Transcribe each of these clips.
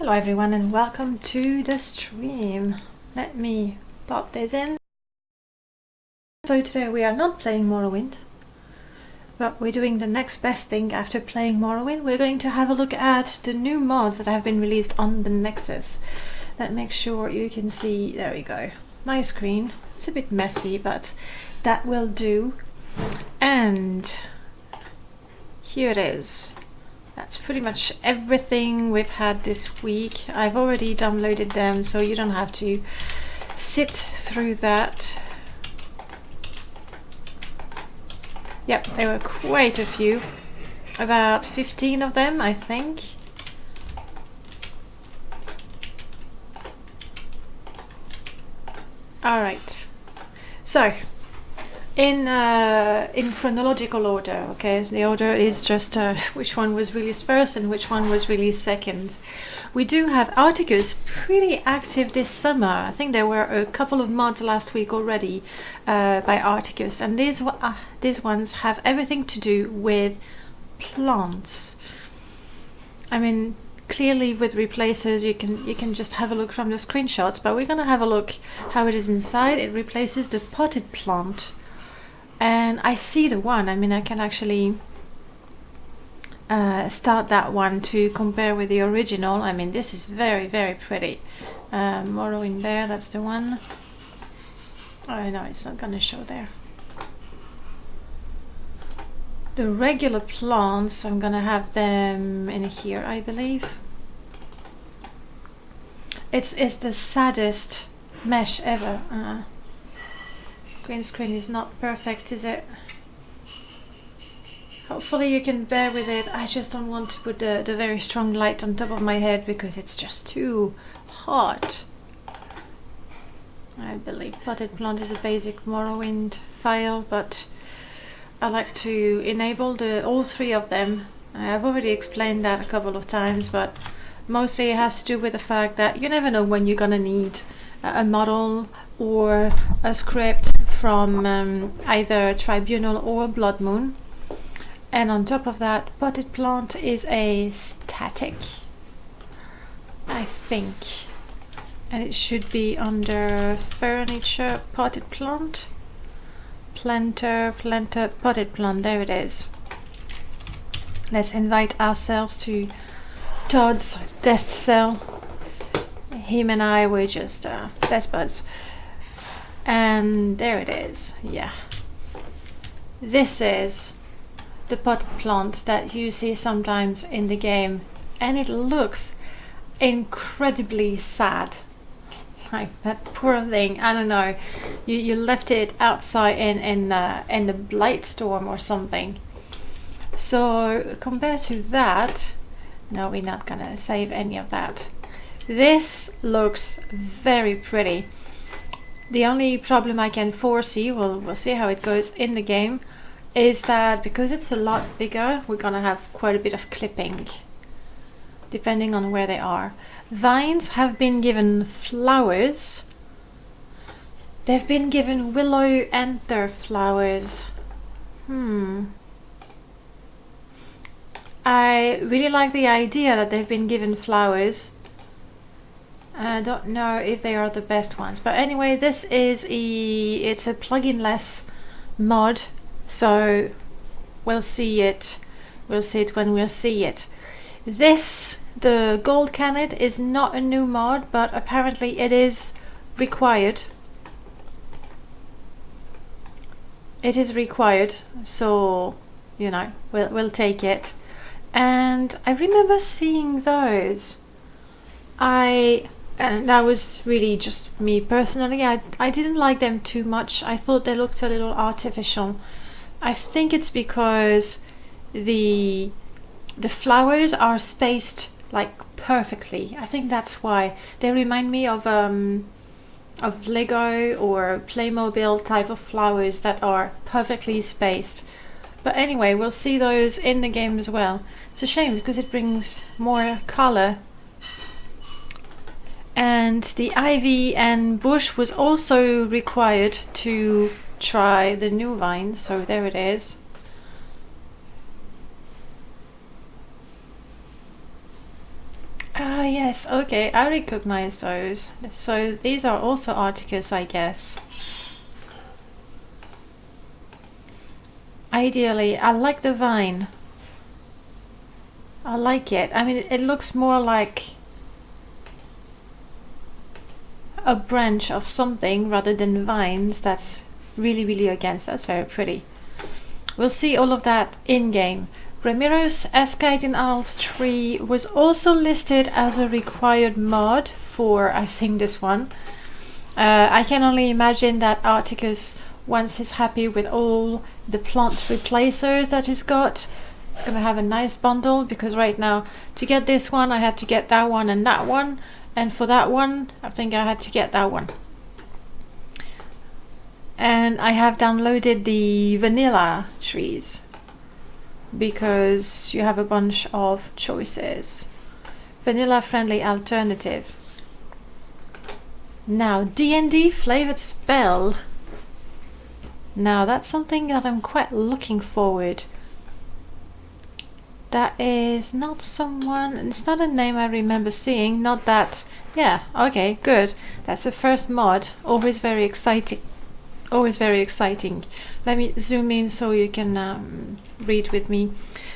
Hello everyone and welcome to the stream. Let me pop this in. So today we are not playing Morrowind, but we're doing the next best thing after playing Morrowind. We're going to have a look at the new mods that have been released on the Nexus. Let's make sure you can see, there we go. Nice screen. It's a bit messy, but that will do. And here it is. That's pretty much everything we've had this week. I've already downloaded them, so you don't have to sit through that. Yep, there were quite a few. About 15 of them, I think. Alright. So, in chronological order, okay, so the order is just which one was released first and which one was released second. We do have Articus pretty active this summer. I think there were a couple of mods last week already by Articus, and these ones have everything to do with plants. I mean, clearly with replacers you can just have a look from the screenshots, but we're gonna have a look how it is inside. It replaces the potted plant. And I see the one, I mean I can actually start that one to compare with the original. I mean this is very, very pretty. Morrowind there, that's the one. Oh no, it's not gonna show there. The regular plants, I'm gonna have them in here, I believe. It's the saddest mesh ever. Green screen is not perfect, is it? Hopefully you can bear with it. I just don't want to put the very strong light on top of my head because it's just too hot. I believe potted plant is a basic Morrowind file, but I like to enable all three of them. I've already explained that a couple of times, but mostly it has to do with the fact that you never know when you're gonna need a model or a script from either Tribunal or Blood Moon. And on top of that, potted plant is a static, I think, and it should be under furniture. Potted plant, planter, potted plant, there it is. Let's invite ourselves to Todd's test cell. Him and I were just best buds. And there it is, yeah. This is the potted plant that you see sometimes in the game, and it looks incredibly sad. Like that poor thing, I don't know, you left it outside in the blight storm or something. So compared to that, no, we're not gonna save any of that. This looks very pretty. The only problem I can foresee, we'll see how it goes in the game, is that because it's a lot bigger, we're gonna have quite a bit of clipping, depending on where they are. Vines have been given flowers. They've been given willow anther flowers. I really like the idea that they've been given flowers. I don't know if they are the best ones, but anyway, this is it's a plugin-less mod, so we'll see it when we'll see it. This, the gold canet, is not a new mod, but apparently it is required. It is required, so you know, we'll take it. And I remember seeing those. And that was really just me personally. I didn't like them too much. I thought they looked a little artificial. I think it's because the flowers are spaced like perfectly. I think that's why. They remind me of Lego or Playmobil type of flowers that are perfectly spaced. But anyway, we'll see those in the game as well. It's a shame because it brings more color. And the ivy and bush was also required to try the new vine, so there it is. yes, okay, I recognize those. So these are also Articus, I guess. Ideally, I like the vine. I like it. I mean, it looks more like a branch of something rather than vines. That's really against. That's very pretty. We'll see all of that in-game. Ramiro's Escadin Isles tree was also listed as a required mod for, I think, this one. I can only imagine that Articus, once he's happy with all the plant replacers that he's got, it's gonna have a nice bundle, because right now to get this one I had to get that one and that one, and for that one I think I had to get that one. And I have downloaded the vanilla trees because you have a bunch of choices. Vanilla friendly alternative. Now, D&D flavored spell. Now that's something that I'm quite looking forward. That is not someone, it's not a name I remember seeing, not that, yeah, okay, good. That's the first mod, always very exciting. Always very exciting. Let me zoom in so you can read with me.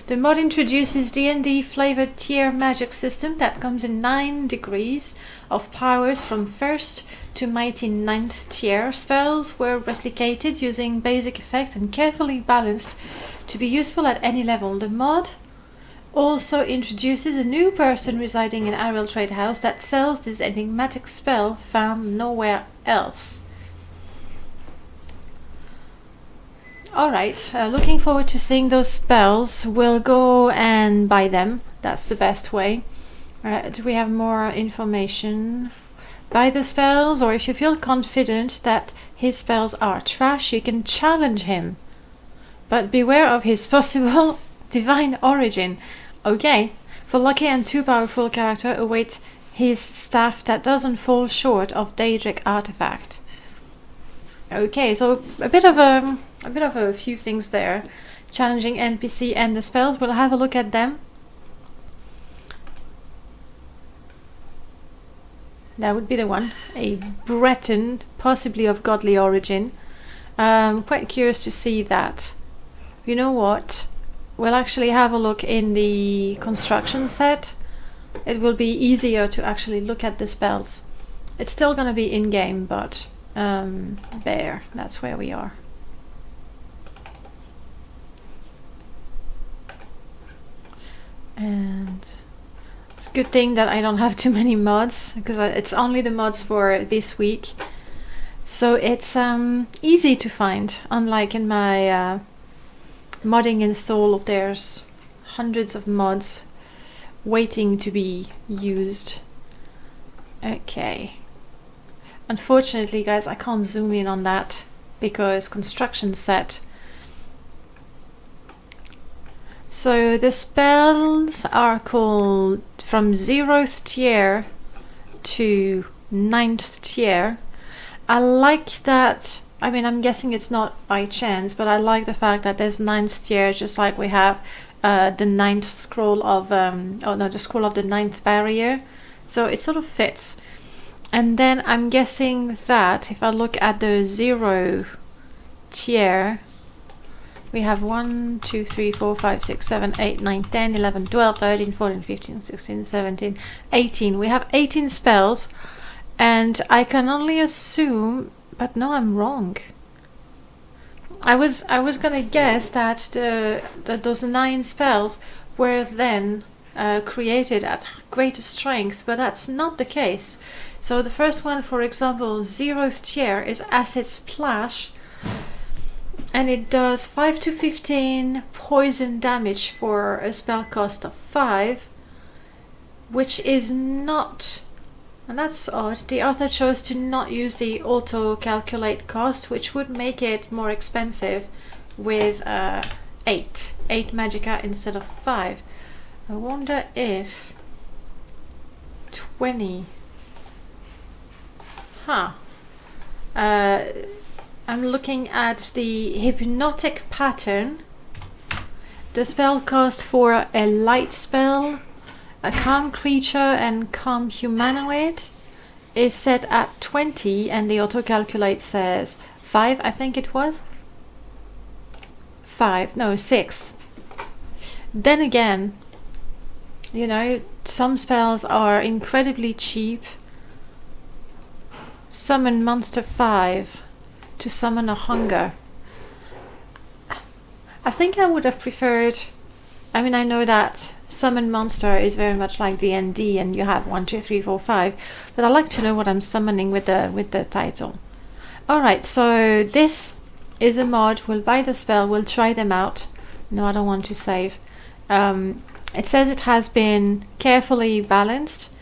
The mod introduces D&D flavored tier magic system that comes in 9 degrees of powers from 1st to mighty 9th tier. Spells were replicated using basic effects and carefully balanced to be useful at any level. The mod also introduces a new person residing in Ariel Trade House that sells this enigmatic spell found nowhere else. Alright, looking forward to seeing those spells. We'll go and buy them. That's the best way. Do we have more information? Buy the spells, or if you feel confident that his spells are trash, you can challenge him. But beware of his possible divine origin. Okay, for lucky and too powerful character, await his staff that doesn't fall short of Daedric artifact. Okay, so a bit of a few things there. Challenging NPC and the spells. We'll have a look at them. That would be the one. A Breton, possibly of godly origin. Quite curious to see that. You know what? We'll actually have a look in the construction set. It will be easier to actually look at the spells. It's still going to be in-game, but there, that's where we are. And it's a good thing that I don't have too many mods, because it's only the mods for this week. So it's easy to find, unlike in my modding install, there's hundreds of mods waiting to be used. Okay. Unfortunately, guys, I can't zoom in on that because construction set. So the spells are called from 0th tier to 9th tier. I like that. I mean, I'm guessing it's not by chance, but I like the fact that there's 9th tier, just like we have the 9th scroll of the scroll of the 9th barrier. So it sort of fits. And then I'm guessing that if I look at the 0 tier, we have 1, 2, 3, 4, 5, 6, 7, 8, 9, 10, 11, 12, 13, 14, 15, 16, 17, 18. We have 18 spells, and I can only assume, but no, I'm wrong. I was gonna guess that those 9 spells were then created at greater strength, but that's not the case. So the first one, for example, 0th tier, is Acid Splash, and it does 5 to 15 poison damage for a spell cost of 5, which is not, and that's odd, the author chose to not use the auto-calculate cost, which would make it more expensive with 8 magicka instead of 5. I wonder if 20... Huh. I'm looking at the hypnotic pattern. The spell cost for a light spell a calm creature and calm humanoid is set at 20, and the autocalculate says 5, I think it was. 5, no, 6. Then again, you know, some spells are incredibly cheap. Summon monster 5 to summon a hunger. I think I would have preferred, I mean, I know that summon monster is very much like D&D and you have 1, 2, 3, 4, 5, but I like to know what I'm summoning with the title. Alright, so this is a mod. We'll buy the spell, we'll try them out. No, I don't want to save. It says it has been carefully balanced.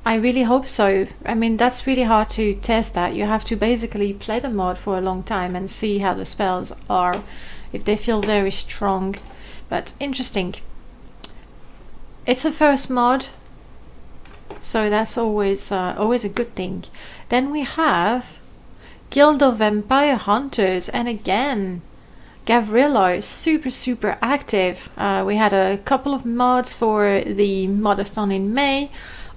I really hope so. I mean, that's really hard to test that. You have to basically play the mod for a long time and see how the spells are, if they feel very strong. But interesting. It's a first mod, so that's always a good thing. Then we have Guild of Vampire Hunters, and again, Gavrilo, super active. We had a couple of mods for the modathon in May.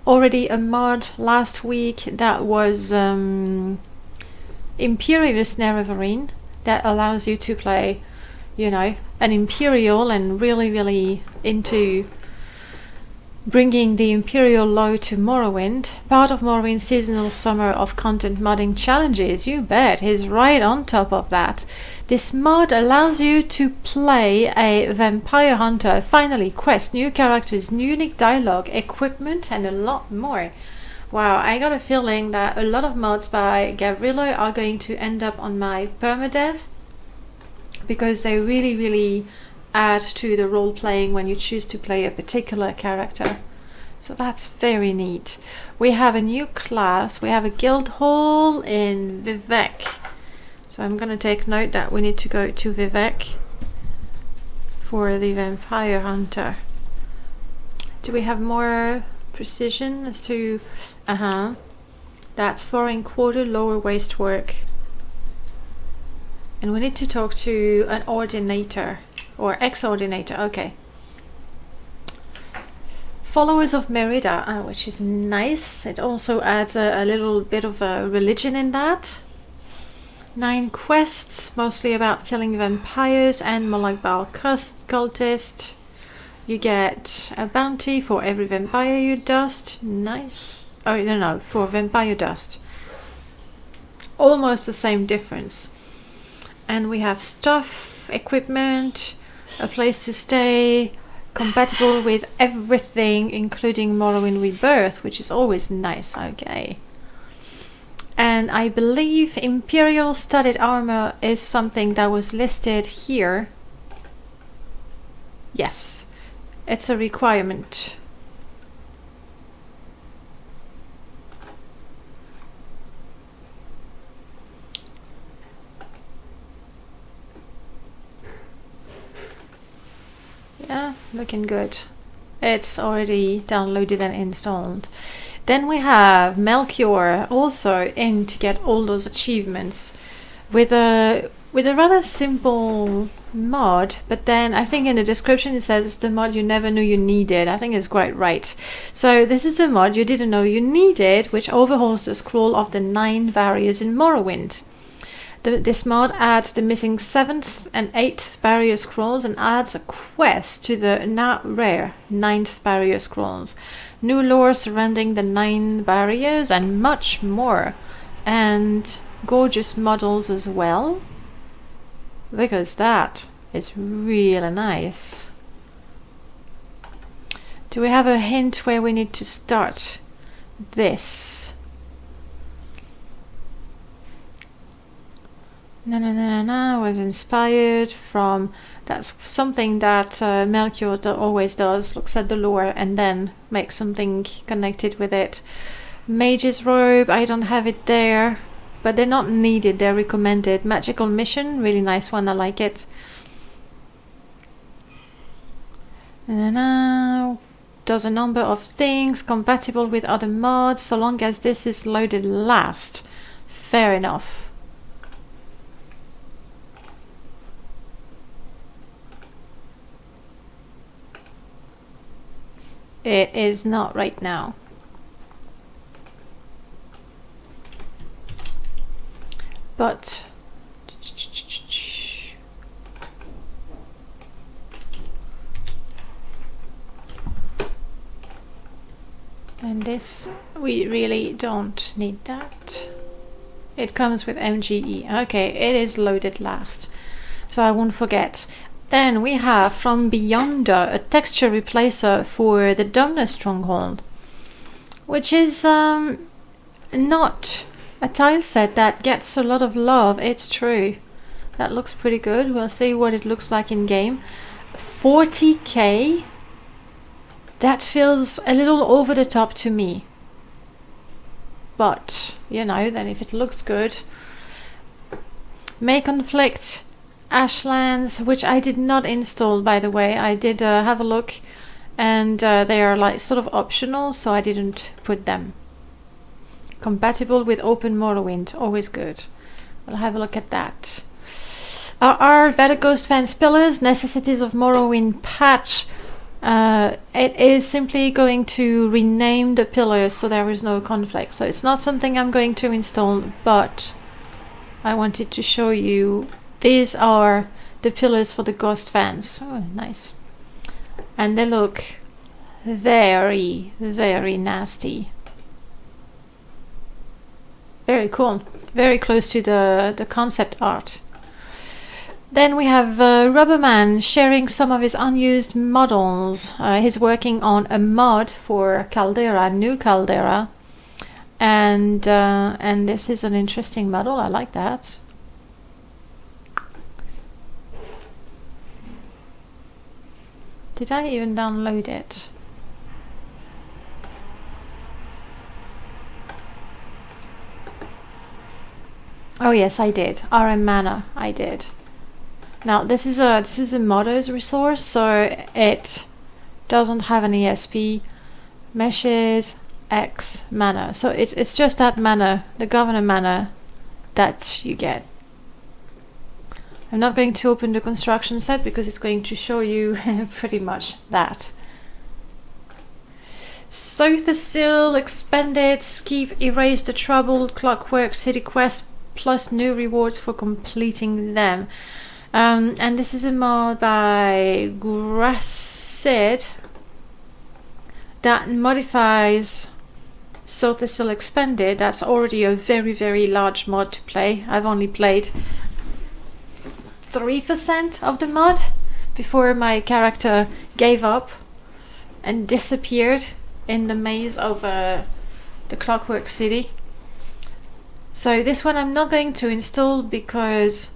Already a mod last week that was Imperialist Nerevarine, that allows you to play, you know, an Imperial and really into bringing the Imperial low to Morrowind. Part of Morrowind's seasonal summer of content modding challenges, you bet, he's right on top of that. This mod allows you to play a vampire hunter, finally quest, new characters, unique dialogue, equipment, and a lot more. Wow, I got a feeling that a lot of mods by Gavrilo are going to end up on my permadeath, because they really add to the role playing when you choose to play a particular character. So that's very neat. We have a new class. We have a guild hall in Vivek. So I'm going to take note that we need to go to Vivek for the vampire hunter. Do we have more precision as to... That's foreign quarter, lower waist work. And we need to talk to an ordinator. Or ex-ordinator, okay. Followers of Merida, which is nice. It also adds a little bit of a religion in that. 9 quests, mostly about killing vampires and Molagbal cultist. You get a bounty for every vampire you dust. Nice. Oh, no, for vampire dust. Almost the same difference. And we have stuff, equipment, a place to stay, compatible with everything, including Morrowind Rebirth, which is always nice. Okay. And I believe Imperial studded armor is something that was listed here. Yes, it's a requirement. Yeah, looking good. It's already downloaded and installed. Then we have Melchior also in to get all those achievements with a rather simple mod, but then I think in the description it says it's the mod you never knew you needed. I think it's quite right. So this is a mod you didn't know you needed, which overhauls the scroll of the 9 barriers in Morrowind. This mod adds the missing 7th and 8th barrier scrolls and adds a quest to the now rare 9th barrier scrolls. New lore surrounding the 9 barriers and much more. And gorgeous models as well. Because that is really nice. Do we have a hint where we need to start this? No, was inspired from... That's something that Melchior always does. Looks at the lore and then makes something connected with it. Mage's Robe, I don't have it there. But they're not needed, they're recommended. Magical Mission, really nice one, I like it. Does a number of things, compatible with other mods, so long as this is loaded last. Fair enough. it is not right now. But and this, we really don't need that. It comes with MGE. Okay, it is loaded last, so I won't forget. Then we have from Beyonder a texture replacer for the Dumbness Stronghold, which is not a tile set that gets a lot of love, it's true. That looks pretty good. We'll see what it looks like in game. 40k? That feels a little over the top to me. But, you know, then if it looks good. May Conflict Ashlands, which I did not install, by the way. I did have a look, and they are like sort of optional, so I didn't put them. Compatible with Open Morrowind, always good. We'll have a look at that. Our Better Ghost Fence Pillars, Necessities of Morrowind patch. It is simply going to rename the pillars so there is no conflict. So it's not something I'm going to install, but I wanted to show you. These are the pillars for the Ghost Fence. Oh, nice. And they look very, very nasty. Very cool. Very close to the concept art. Then we have Rubberman sharing some of his unused models. He's working on a mod for Caldera, New Caldera, and this is an interesting model. I like that. Did I even download it? Oh yes, I did. RM Manor, I did. Now this is a modders resource, so it doesn't have an ESP. Meshes X manor. So it's just that manor, the governor manor, that you get. I'm not going to open the construction set because it's going to show you pretty much that. Sothassil expanded, Skip erased the troubled Clockwork City quest plus new rewards for completing them. And this is a mod by Grassid that modifies Sothassil Expanded. That's already a very, very large mod to play. I've only played 3% of the mod before my character gave up and disappeared in the maze of the Clockwork City. So this one I'm not going to install because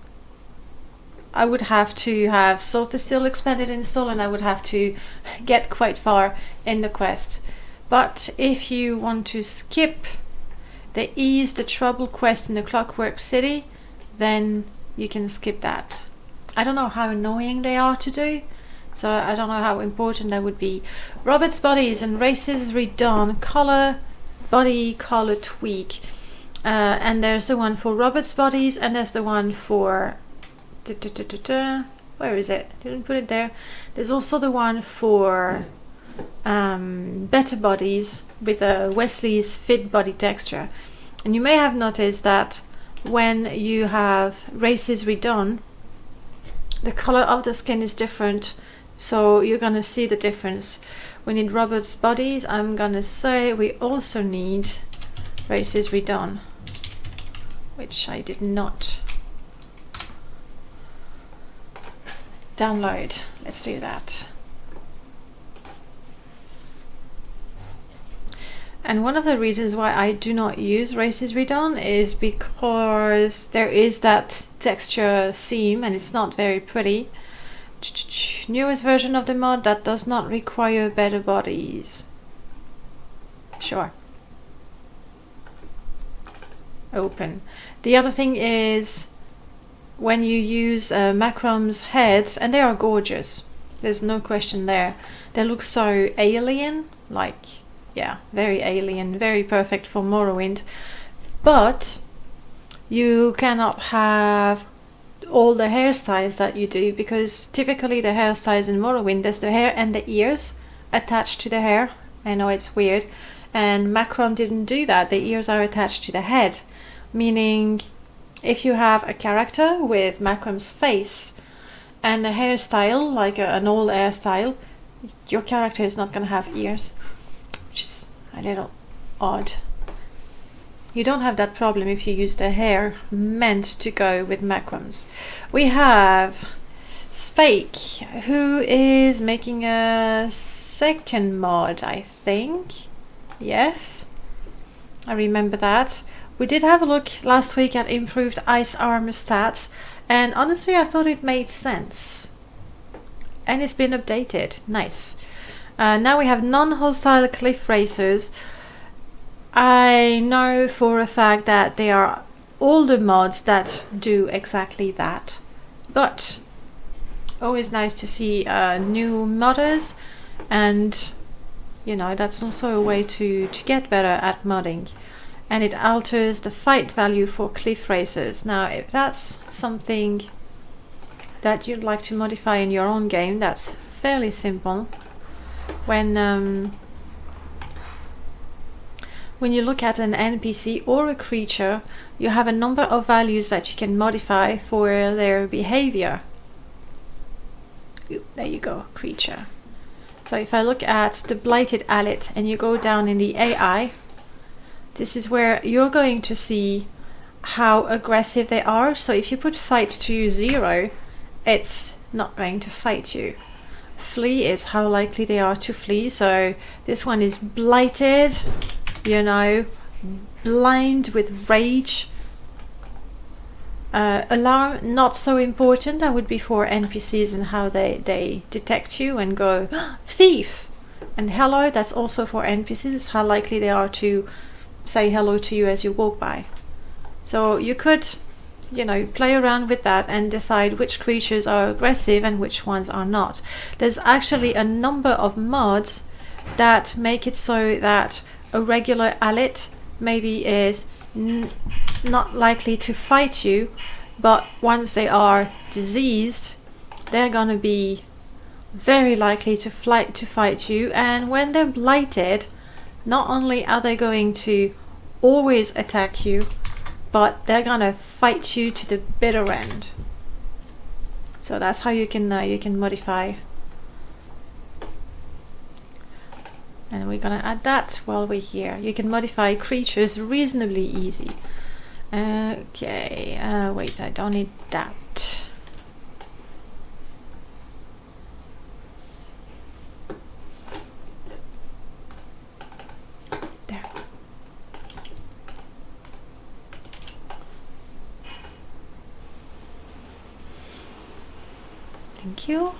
I would have to have Sothassil Expanded installed and I would have to get quite far in the quest. But if you want to skip the Ease the Trouble quest in the Clockwork City, then you can skip that. I don't know how annoying they are to do, so I don't know how important that would be. Robert's Bodies and Races Redone, color, body color tweak. And there's the one for Robert's Bodies and there's the one for... Where is it? Didn't put it there. There's also the one for Better Bodies with Wesley's fit body texture. And you may have noticed that when you have Races Redone, the color of the skin is different, so you're gonna see the difference. We need Robert's Bodies. I'm gonna say we also need Races Redone, which I did not download. Let's do that. And one of the reasons why I do not use Races Redone is because there is that texture seam and it's not very pretty. Newest version of the mod that does not require Better Bodies. Sure. Open. The other thing is when you use Macrom's heads, and they are gorgeous, there's no question there. They look so alien, like, yeah, very alien, very perfect for Morrowind. But you cannot have all the hairstyles that you do, because typically the hairstyles in Morrowind, there's the hair and the ears, attached to the hair. I know it's weird. And Macron didn't do that. The ears are attached to the head. Meaning, if you have a character with Macron's face and a hairstyle, like an old hairstyle, your character is not going to have ears. Which is a little odd. You don't have that problem if you use the hair meant to go with Macrons. We have Spake, who is making a second mod, I think. Yes, I remember that. We did have a look last week at improved ice armor stats, and honestly I thought it made sense. And it's been updated. Nice. Now we have non-hostile cliff racers. I know for a fact that there are older mods that do exactly that, but always nice to see new modders, and you know, that's also a way to get better at modding. And it alters the fight value for cliff racers. Now if that's something that you'd like to modify in your own game, that's fairly simple. When you look at an NPC or a creature, you have a number of values that you can modify for their behavior. Ooh, there you go, creature. So if I look at the Blighted Alit and you go down in the AI, this is where you're going to see how aggressive they are. So if you put fight to 0, it's not going to fight you. Flee is how likely they are to flee. So this one is blighted, you know, blind with rage. Alarm, not so important. That would be for NPCs and how they detect you and go, thief! And hello, that's also for NPCs, how likely they are to say hello to you as you walk by. So you could, you know, play around with that and decide which creatures are aggressive and which ones are not. There's actually a number of mods that make it so that a regular Alit maybe is not likely to fight you, but once they are diseased, they're gonna be very likely to fight you. And when they're blighted, not only are they going to always attack you, but they're gonna fight you to the bitter end. So that's how you can modify. And we're gonna add that while we're here. You can modify creatures reasonably easy. Okay, wait, I don't need that. There. Thank you.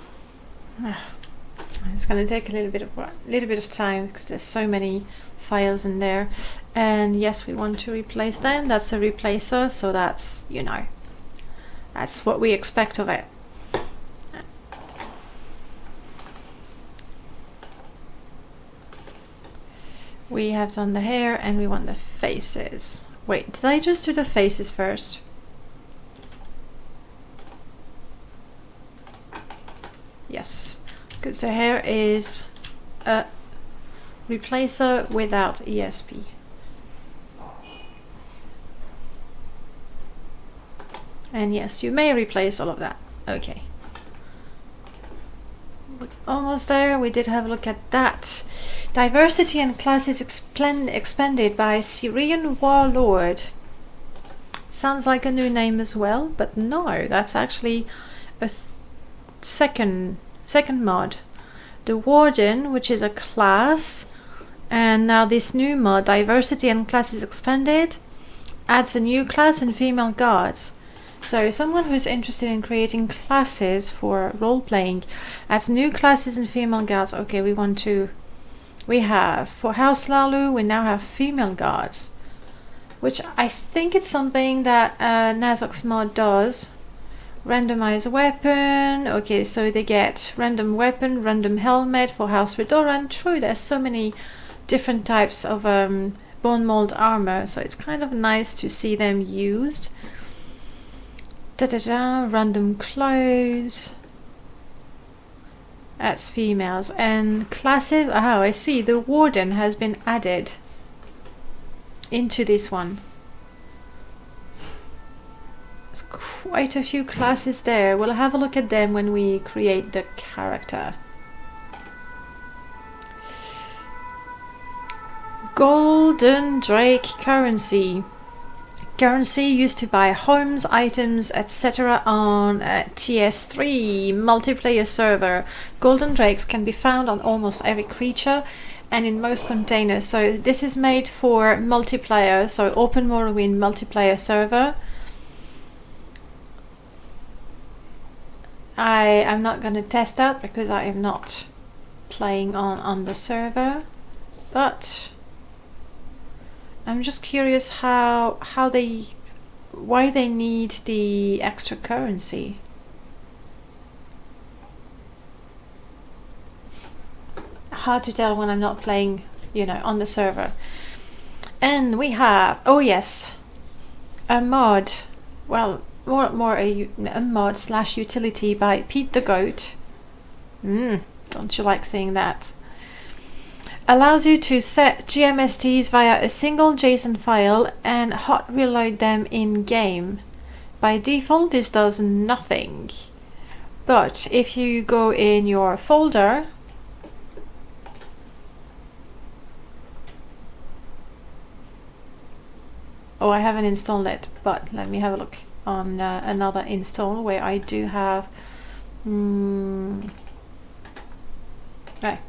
It's going to take a little bit of time because there's so many files in there. And yes, we want to replace them. That's a replacer, so that's, you know, that's what we expect of it. We have done the hair and we want the faces. Wait, did I just do the faces first? Yes, because the hair is a replacer without ESP. And yes, you may replace all of that. Okay. Almost there. We did have a look at that. Diversity and classes expanded by Syrian Warlord. Sounds like a new name as well, but no, that's actually a second mod. The Warden, which is a class, and now this new mod, Diversity and Classes Expanded, adds a new class and female guards. So someone who's interested in creating classes for role-playing adds new classes and female guards. Okay, we have, for House Lalu, we now have female guards, which I think it's something that Nazok's mod does. Randomize weapon. Okay, so they get random weapon, random helmet for House Redoran. True, there's so many different types of bone mold armor, so it's kind of nice to see them used. Random clothes. That's females. And classes, oh, I see, the warden has been added into this one. There's quite a few classes there. We'll have a look at them when we create the character. Golden Drake currency. Currency used to buy homes, items, etc. on a TS3 multiplayer server. Golden Drakes can be found on almost every creature and in most containers. So this is made for multiplayer, so open Morrowind multiplayer server. I am not going to test that because I am not playing on the server, but I'm just curious why they need the extra currency. Hard to tell when I'm not playing, you know, on the server. And we have, oh yes, a mod. Well, more a mod / utility by Pete the Goat. Don't you like seeing that? Allows you to set GMSTs via a single JSON file and hot reload them in game. By default, this does nothing. But if you go in your folder, oh, I haven't installed it, but let me have a look on another install where I do have right.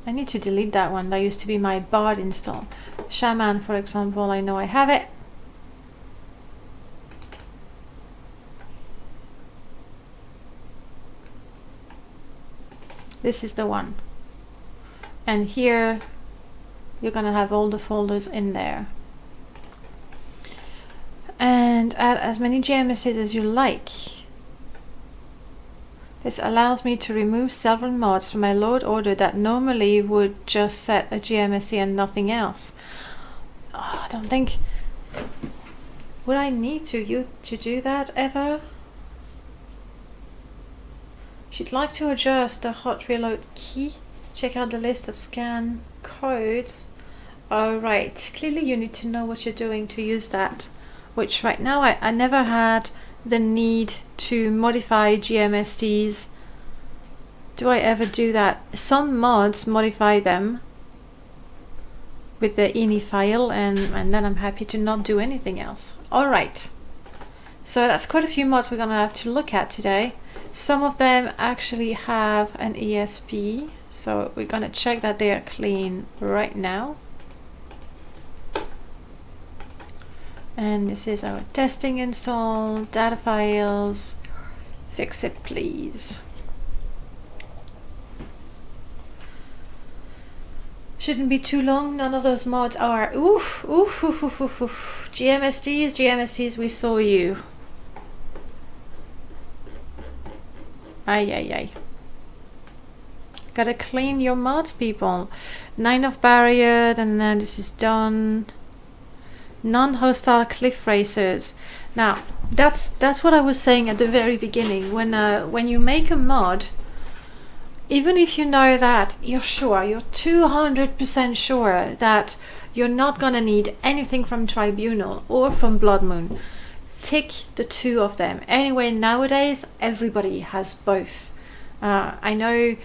I need to delete that one. That used to be my Bard install. Shaman, for example, I know I have it. This is the one. And here you're gonna have all the folders in there. And add as many GMSs as you like. This allows me to remove several mods from my load order that normally would just set a GMSC and nothing else. Oh, I don't think... Would I need to do that ever? If you'd like to adjust the hot reload key, check out the list of scan codes. Alright, clearly you need to know what you're doing to use that. Which right now I never had the need to modify GMSTs. Do I ever do that? Some mods modify them with the ini file and then I'm happy to not do anything else. Alright, so that's quite a few mods we're gonna have to look at today. Some of them actually have an ESP, so we're gonna check that they are clean right now. And this is our testing install, data files, fix it please. Shouldn't be too long, none of those mods are. Oof. GMSTs, we saw you. Ay. Gotta clean your mods, people. 9 of barrier, and then this is done. Non-hostile cliff racers. Now that's what I was saying at the very beginning. When you make a mod, even if you know that you're 200% sure that you're not gonna need anything from Tribunal or from Blood Moon, tick the 2 of them. Anyway, nowadays everybody has both. I know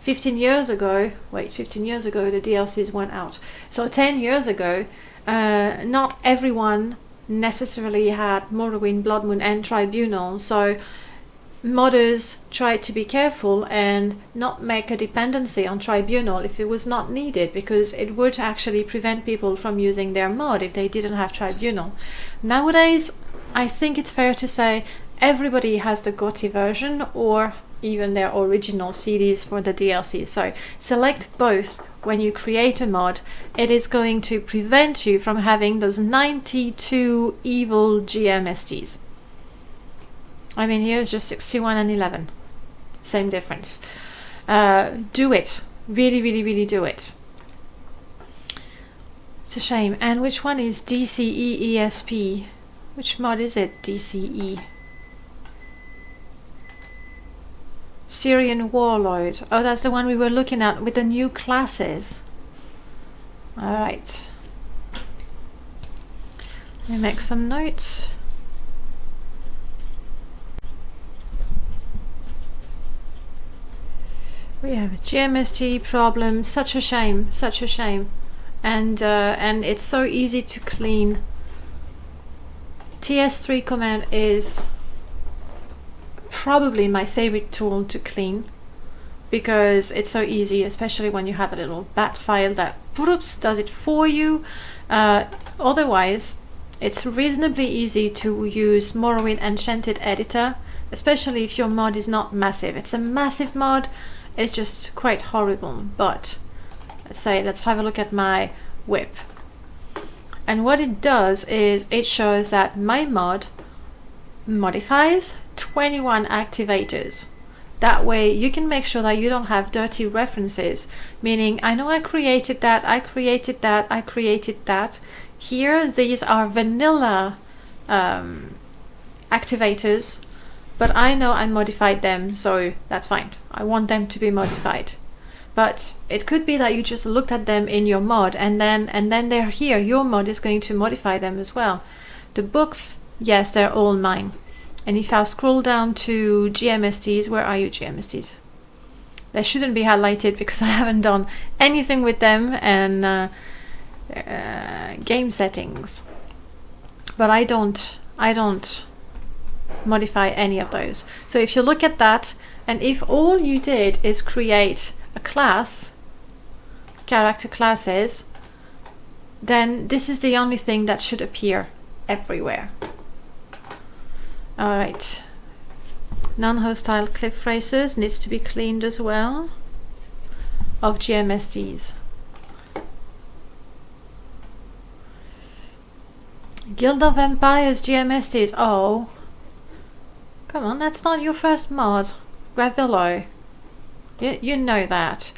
15 years ago the DLCs went out, so 10 years ago not everyone necessarily had Morrowind, Blood Moon and Tribunal, so modders tried to be careful and not make a dependency on Tribunal if it was not needed, because it would actually prevent people from using their mod if they didn't have Tribunal. Nowadays, I think it's fair to say everybody has the GOTY version or even their original CDs for the DLC, so select both. When you create a mod, it is going to prevent you from having those 92 evil GMSTs. I mean, here's just 61 and 11. Same difference. Do it. Really do it. It's a shame. And which one is DCE ESP? Which mod is it, DCE? Syrian warlord. Oh, that's the one we were looking at with the new classes. Alright. Let me make some notes. We have a GMST problem. Such a shame. Such a shame. And it's so easy to clean. TS3 command is probably my favorite tool to clean because it's so easy, especially when you have a little bat file that whoops, does it for you. Otherwise, it's reasonably easy to use Morrowind Enchanted Editor, especially if your mod is not massive. It's a massive mod, it's just quite horrible. But let's have a look at my whip. And what it does is it shows that my mod modifies 21 activators. That way you can make sure that you don't have dirty references, meaning I know I created that, I created that, I created that. Here these are vanilla activators, but I know I modified them, so that's fine. I want them to be modified. But it could be that you just looked at them in your mod and then they're here. Your mod is going to modify them as well. The books, yes, they're all mine. And if I scroll down to GMSTs, where are you GMSTs? They shouldn't be highlighted because I haven't done anything with them, and game settings. But I don't modify any of those. So if you look at that, and if all you did is create a class, character classes, then this is the only thing that should appear everywhere. Alright, non-hostile cliff racers needs to be cleaned as well of GMSDs. Guild of Vampires GMSDs. Oh, come on, that's not your first mod. Gravillo. You know that.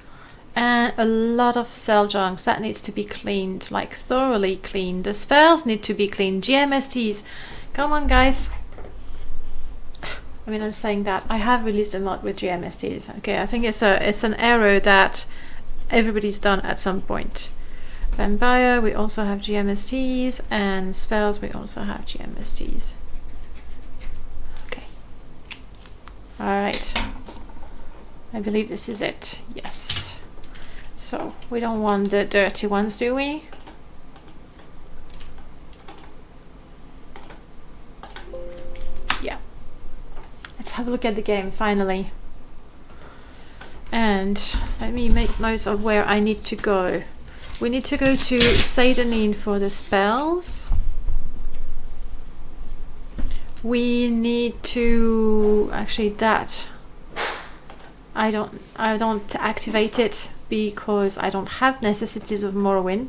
And a lot of cell junks that needs to be cleaned, like thoroughly cleaned. The spells need to be cleaned. GMSTs, come on guys. I mean, I'm saying that I have released a mod with GMSTs. Okay, I think it's an error that everybody's done at some point. Vampire, we also have GMSTs, and spells, we also have GMSTs. Okay. Alright. I believe this is it. Yes. So, we don't want the dirty ones, do we? Yeah. Let's have a look at the game, finally. And let me make notes of where I need to go. We need to go to Seidanine for the spells. We need to... Actually, that... I don't activate it because I don't have necessities of Morrowind,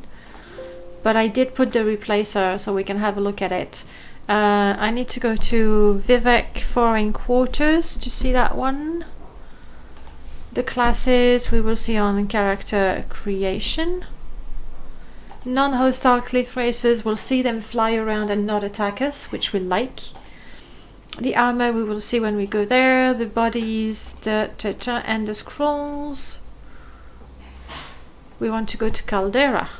but I did put the replacer so we can have a look at it. I need to go to Vivek Foreign Quarters to see that one. The classes we will see on character creation. Non-hostile cliff racers, we'll see them fly around and not attack us, which we like. The armor we will see when we go there, the bodies, and the scrolls. We want to go to Caldera.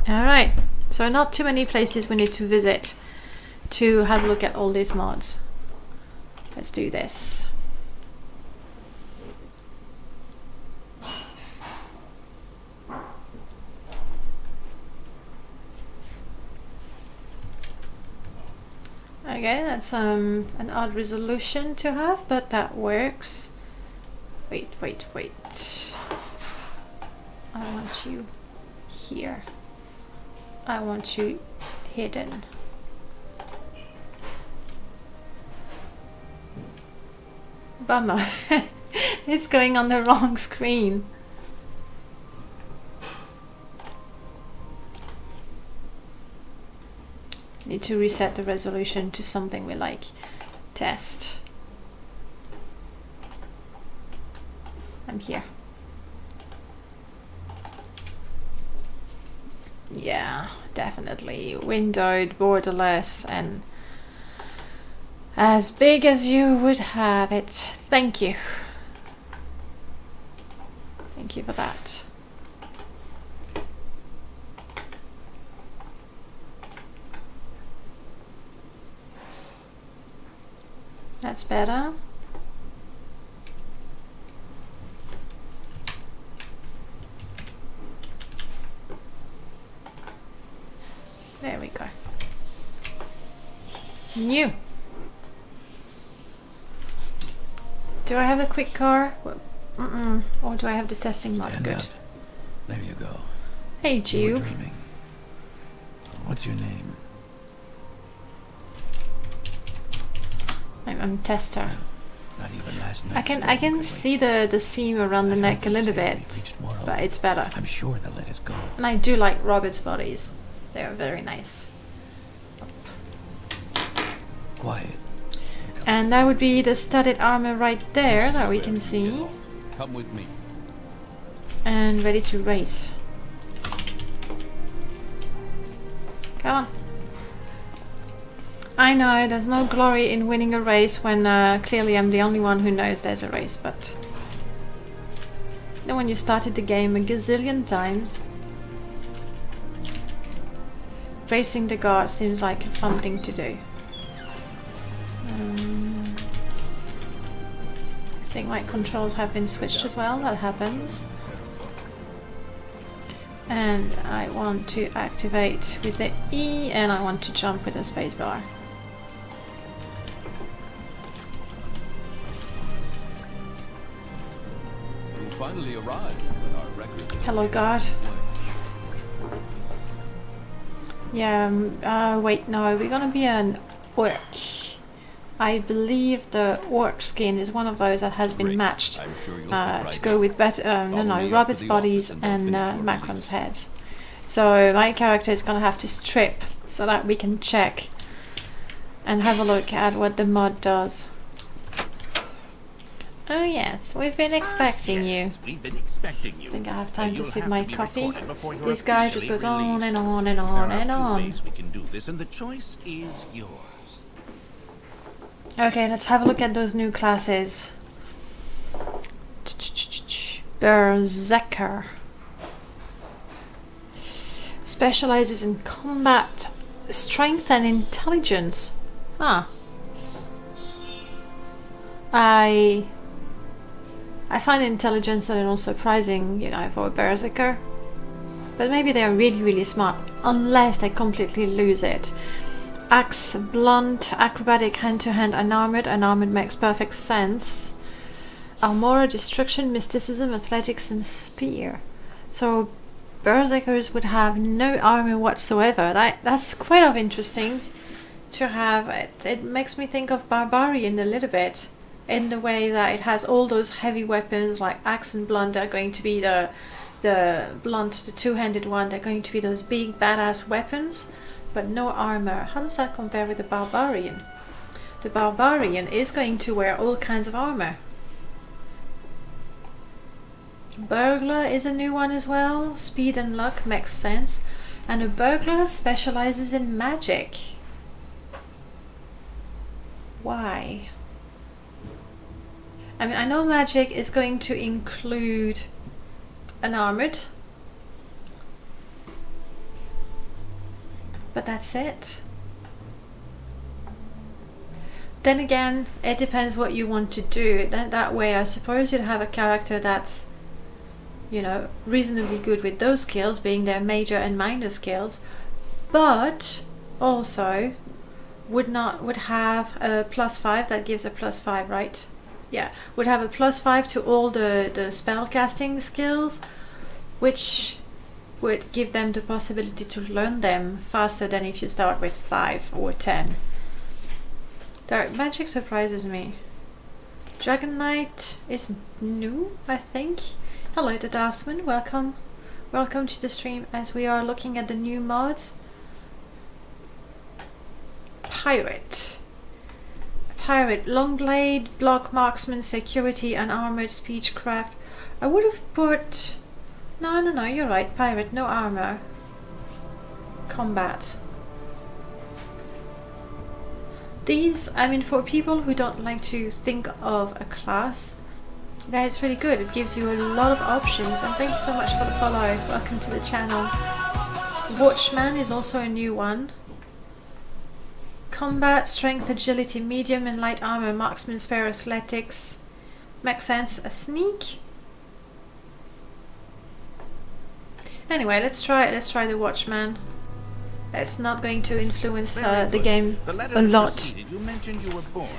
Alright, so not too many places we need to visit to have a look at all these mods. Let's do this. Okay, that's an odd resolution to have, but that works. Wait. I want you here. I want you hidden. Bummer. It's going on the wrong screen. Need to reset the resolution to something we like. Test. I'm here. Yeah, definitely. Windowed, borderless, and As big as you would have it. Thank you. Thank you for that. That's better. There we go. New. Do I have a quick car? Or do I have the testing mod? Good. Up. There you go. Hey, Juke. What's your name? I'm Tester. Not even last night. I can see the seam around the neck a little bit, but it's better. I'm sure they'll let us go. And I do like Robert's bodies. They are very nice. Quiet. And that would be the studded armor right there that we can see. Come with me. And ready to race. Come on. I know there's no glory in winning a race when clearly I'm the only one who knows there's a race, but then when you started the game a gazillion times, racing the guard seems like a fun thing to do. I think my controls have been switched as well, that happens. And I want to activate with the E and I want to jump with the spacebar. We finally arrived, but our record. Hello, guard. Yeah, wait, no, we're gonna be an orc. I believe the orc skin is one of those that has been matched to go with Robert's bodies and Macron's heads. So my character is gonna have to strip so that we can check and have a look at what the mod does. Oh yes, we've been expecting you. We've been expecting you. I think I have time to sip my coffee. This guy just goes on and on and on and on. Ways we can do this, and the choice is yours. Okay, let's have a look at those new classes. Berserker. Specializes in combat, strength and intelligence. Huh. I find intelligence a little surprising, you know, for a berserker. But maybe they are really, really smart, unless they completely lose it. Axe, blunt, acrobatic, hand-to-hand, unarmored. Unarmored makes perfect sense. Armor, destruction, mysticism, athletics, and spear. So berserkers would have no armor whatsoever. That's quite of interesting to have. It makes me think of barbarian a little bit, in the way that it has all those heavy weapons like axe and blunt are going to be the blunt, the two-handed one. They're going to be those big badass weapons. But no armor. How does that compare with the barbarian? The barbarian is going to wear all kinds of armor. Burglar is a new one as well. Speed and luck makes sense. And a burglar specializes in magic. Why? I mean, I know magic is going to include unarmored. But that's it. Then again, it depends what you want to do. That way, I suppose you'd have a character that's, you know, reasonably good with those skills, being their major and minor skills, but also would have a +5. That gives a +5, right? Yeah, would have a +5 to all the spell casting skills, which would give them the possibility to learn them faster than if you start with 5 or 10. Dark magic surprises me. Dragon Knight is new, I think. Hello, the Darthman. Welcome. Welcome to the stream as we are looking at the new mods. Pirate. Pirate. Long blade, block, marksman, security, unarmored, speechcraft. I would have put... No, you're right. Pirate, no armor. Combat. These, I mean, for people who don't like to think of a class, that it's really good. It gives you a lot of options. And thank you so much for the follow. Welcome to the channel. Watchman is also a new one. Combat, strength, agility, medium and light armor, marksman, spare, athletics. Makes sense. A sneak. Anyway, let's try the Watchman. It's not going to influence the game a lot.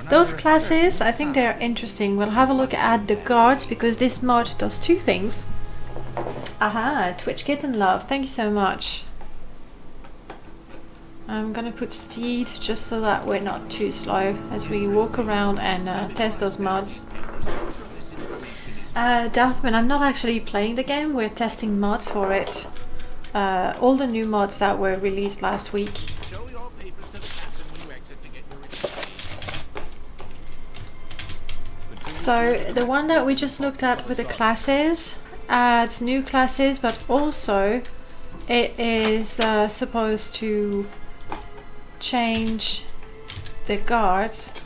Those classes, I think they're interesting. We'll have a look at the guards because this mod does two things. Aha, Twitch Kitten Love, thank you so much. I'm gonna put Steed just so that we're not too slow as we walk around and test those mods. Daphman, I'm not actually playing the game, we're testing mods for it. All the new mods that were released last week. So the one that we just looked at with the classes adds new classes, but also it is supposed to change the guards.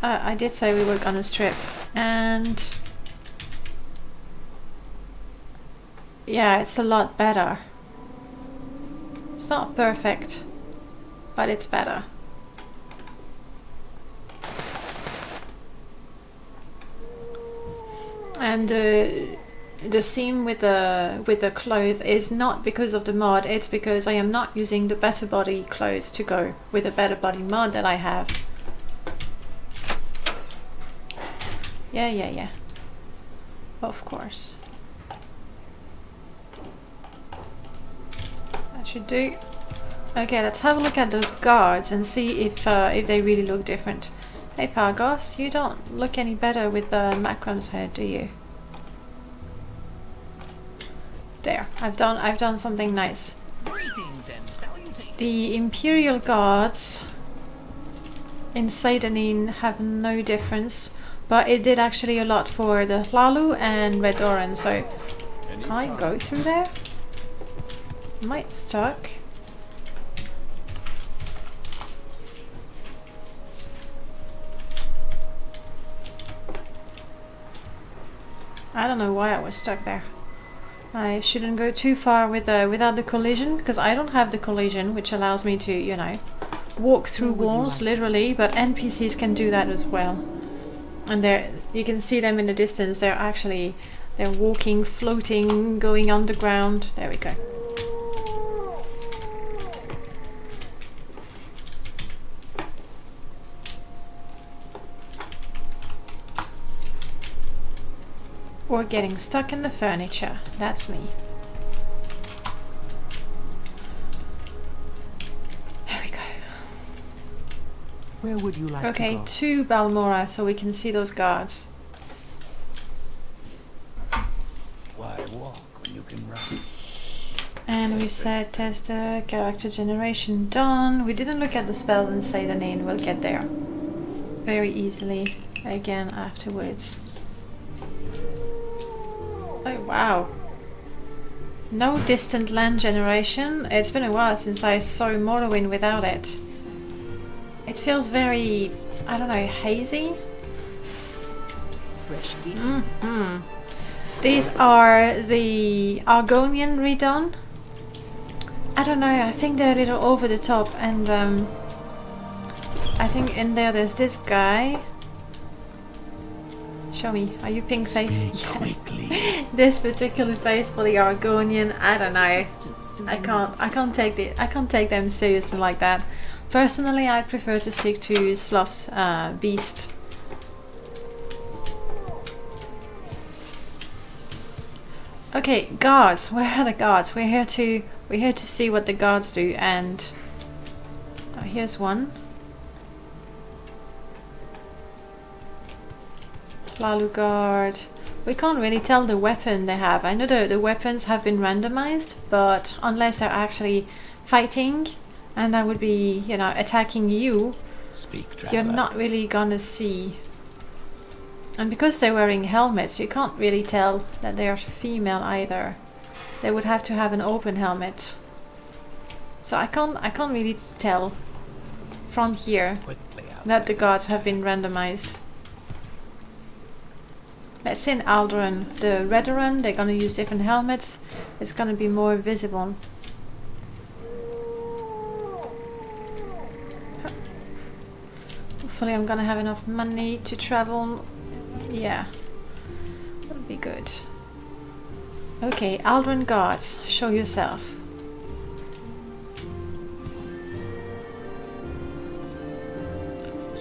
I did say we were gonna strip, and yeah, it's a lot better. It's not perfect, but it's better. And the seam with the clothes is not because of the mod, it's because I am not using the better body clothes to go with the better body mod that I have. Yeah. Of course. That should do. Okay, let's have a look at those guards and see if they really look different. Hey Fargos, you don't look any better with Macrom's head, do you? There, I've done something nice. The Imperial Guards in Seidanin have no difference, but it did actually a lot for the Hlalu and Red Oran, so can I go through there? Might stuck. I don't know why I was stuck there. I shouldn't go too far with without the collision, because I don't have the collision, which allows me to, you know, walk through walls literally, but NPCs can do that as well. And you can see them in the distance. They're walking, floating, going underground. There we go. Or getting stuck in the furniture. That's me. There we go. Where would you like okay, to go? to Balmora so we can see those guards. Why walk when you can run? And we said tester, character generation done. We didn't look at the spells and say the name. We'll get there very easily again afterwards. Oh wow. No distant land generation. It's been a while since I saw Morrowind without it. It feels very, I don't know, hazy. These are the Argonian redone. I don't know, I think they're a little over the top, and I think in there's this guy. Show me. Are you pink face? Yes. This particular face for the Argonian. I don't know. I can't take them seriously like that. Personally, I prefer to stick to Sloth's beast. Okay, guards. Where are the guards? We're here to see what the guards do, and oh, here's one. Hlalu guard. We can't really tell the weapon they have. I know the weapons have been randomized, but unless they're actually fighting, and that would be, you know, attacking you, you're not really gonna see. And because they're wearing helmets, you can't really tell that they are female either. They would have to have an open helmet. So I can't really tell. from here Quickly out that the there. guards have been randomized. Let's say in Alderaan, the Redoran, they're gonna use different helmets. It's gonna be more visible. Hopefully I'm gonna have enough money to travel. Yeah, that'll be good. Okay, Alderaan guards, show yourself.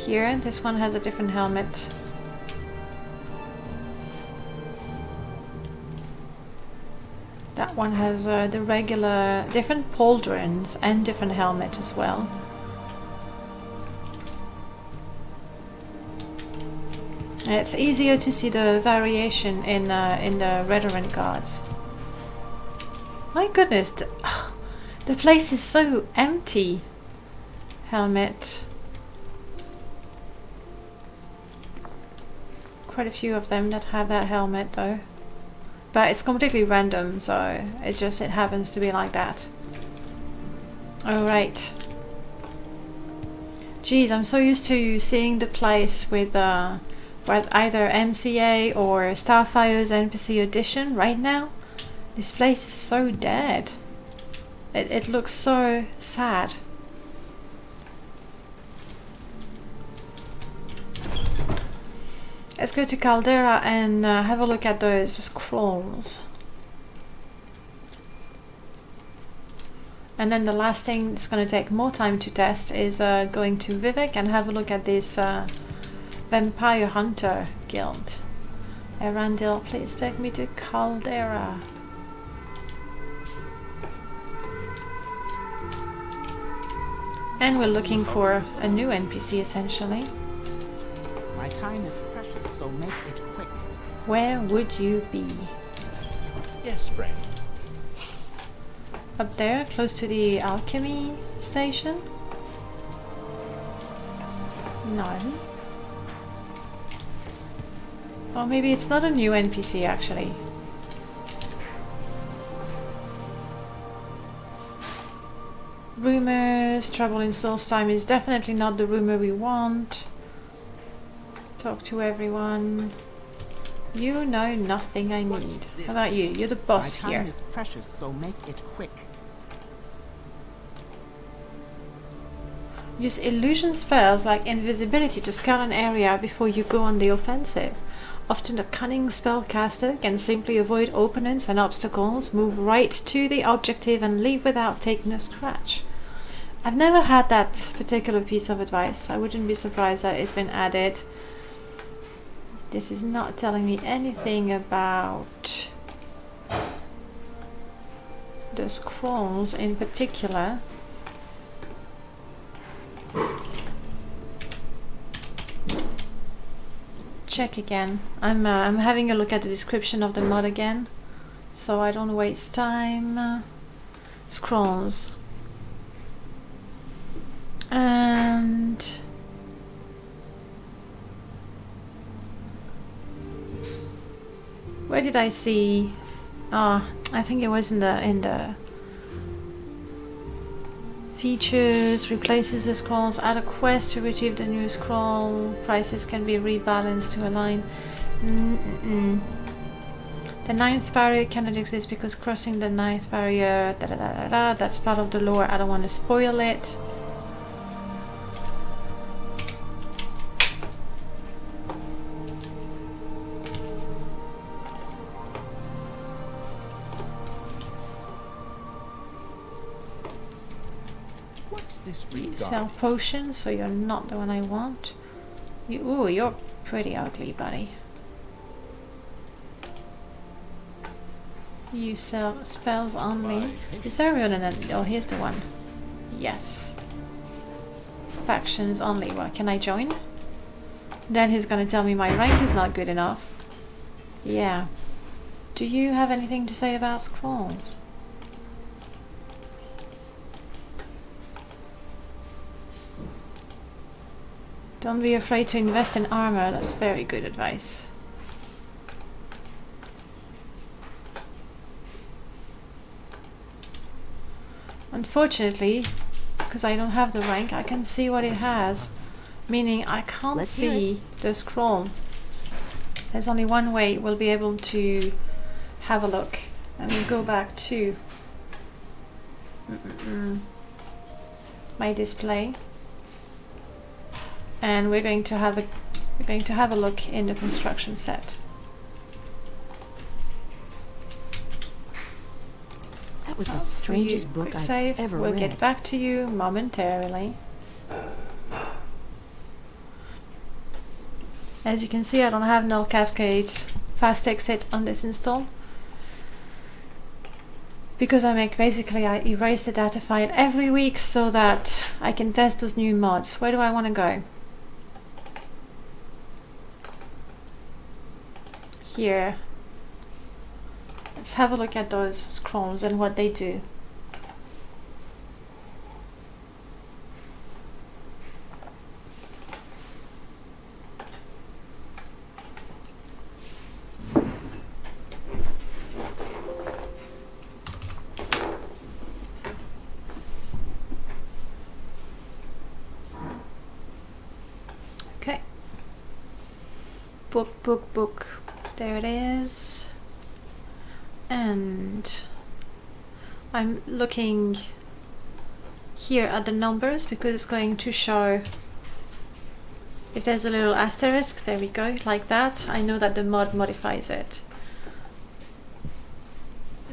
Here, this one has a different helmet. That one has the regular, different pauldrons and different helmet as well. It's easier to see the variation in the Redoran guards. My goodness, the place is so empty. Helmet. Quite a few of them that have that helmet though. But it's completely random, so it happens to be like that. Alright. Geez, I'm so used to seeing the place with either MCA or Starfire's NPC Edition right now. This place is so dead. It looks so sad. Let's go to Caldera and have a look at those scrolls. And then the last thing that's going to take more time to test is going to Vivek and have a look at this Vampire Hunter Guild. Erandil, please take me to Caldera. And we're looking for a new NPC essentially. My time is precious, so make it quick. Where would you be? Yes, friend. Up there, close to the alchemy station? No. Or maybe it's not a new NPC actually. Rumors, trouble in Solstheim is definitely not the rumor we want. Talk to everyone. You know nothing I need. How about you? You're the boss My here. time is precious, so make it quick. Use illusion spells like invisibility to scout an area before you go on the offensive. Often a cunning spellcaster can simply avoid opponents and obstacles, move right to the objective and leave without taking a scratch. I've never had that particular piece of advice. I wouldn't be surprised that it's been added. This is not telling me anything about the scrolls in particular. Check again. I'm having a look at the description of the mod again, so I don't waste time. Scrolls. And where did I see? I think it was in the features. Replaces the scrolls. Add a quest to retrieve the new scroll. Prices can be rebalanced to align. The ninth barrier cannot exist because crossing the ninth barrier. That's part of the lore. I don't want to spoil it. You sell potions, so you're not the one I want. Ooh, you're pretty ugly, buddy. You sell spells only. Is there one in that? Oh, here's the one. Yes. Factions only. Well, can I join? Then he's gonna tell me my rank is not good enough. Yeah. Do you have anything to say about scrolls? Don't be afraid to invest in armor. That's very good advice. Unfortunately, because I don't have the rank, I can see what it has. Meaning I can't Let's hear see the scroll. There's only one way we'll be able to have a look. And we go back to my display. And we're going to have a look in the construction set. That was the strangest book Quick I've save. ever We'll read. get back to you momentarily. As you can see, I don't have null cascades fast exit on this install. Because I erase the data file every week so that I can test those new mods. Where do I want to go? Here. Let's have a look at those scrolls and what they do. Okay. Book. There it is. And I'm looking here at the numbers because it's going to show if there's a little asterisk. There we go, like that. I know that the mod modifies it.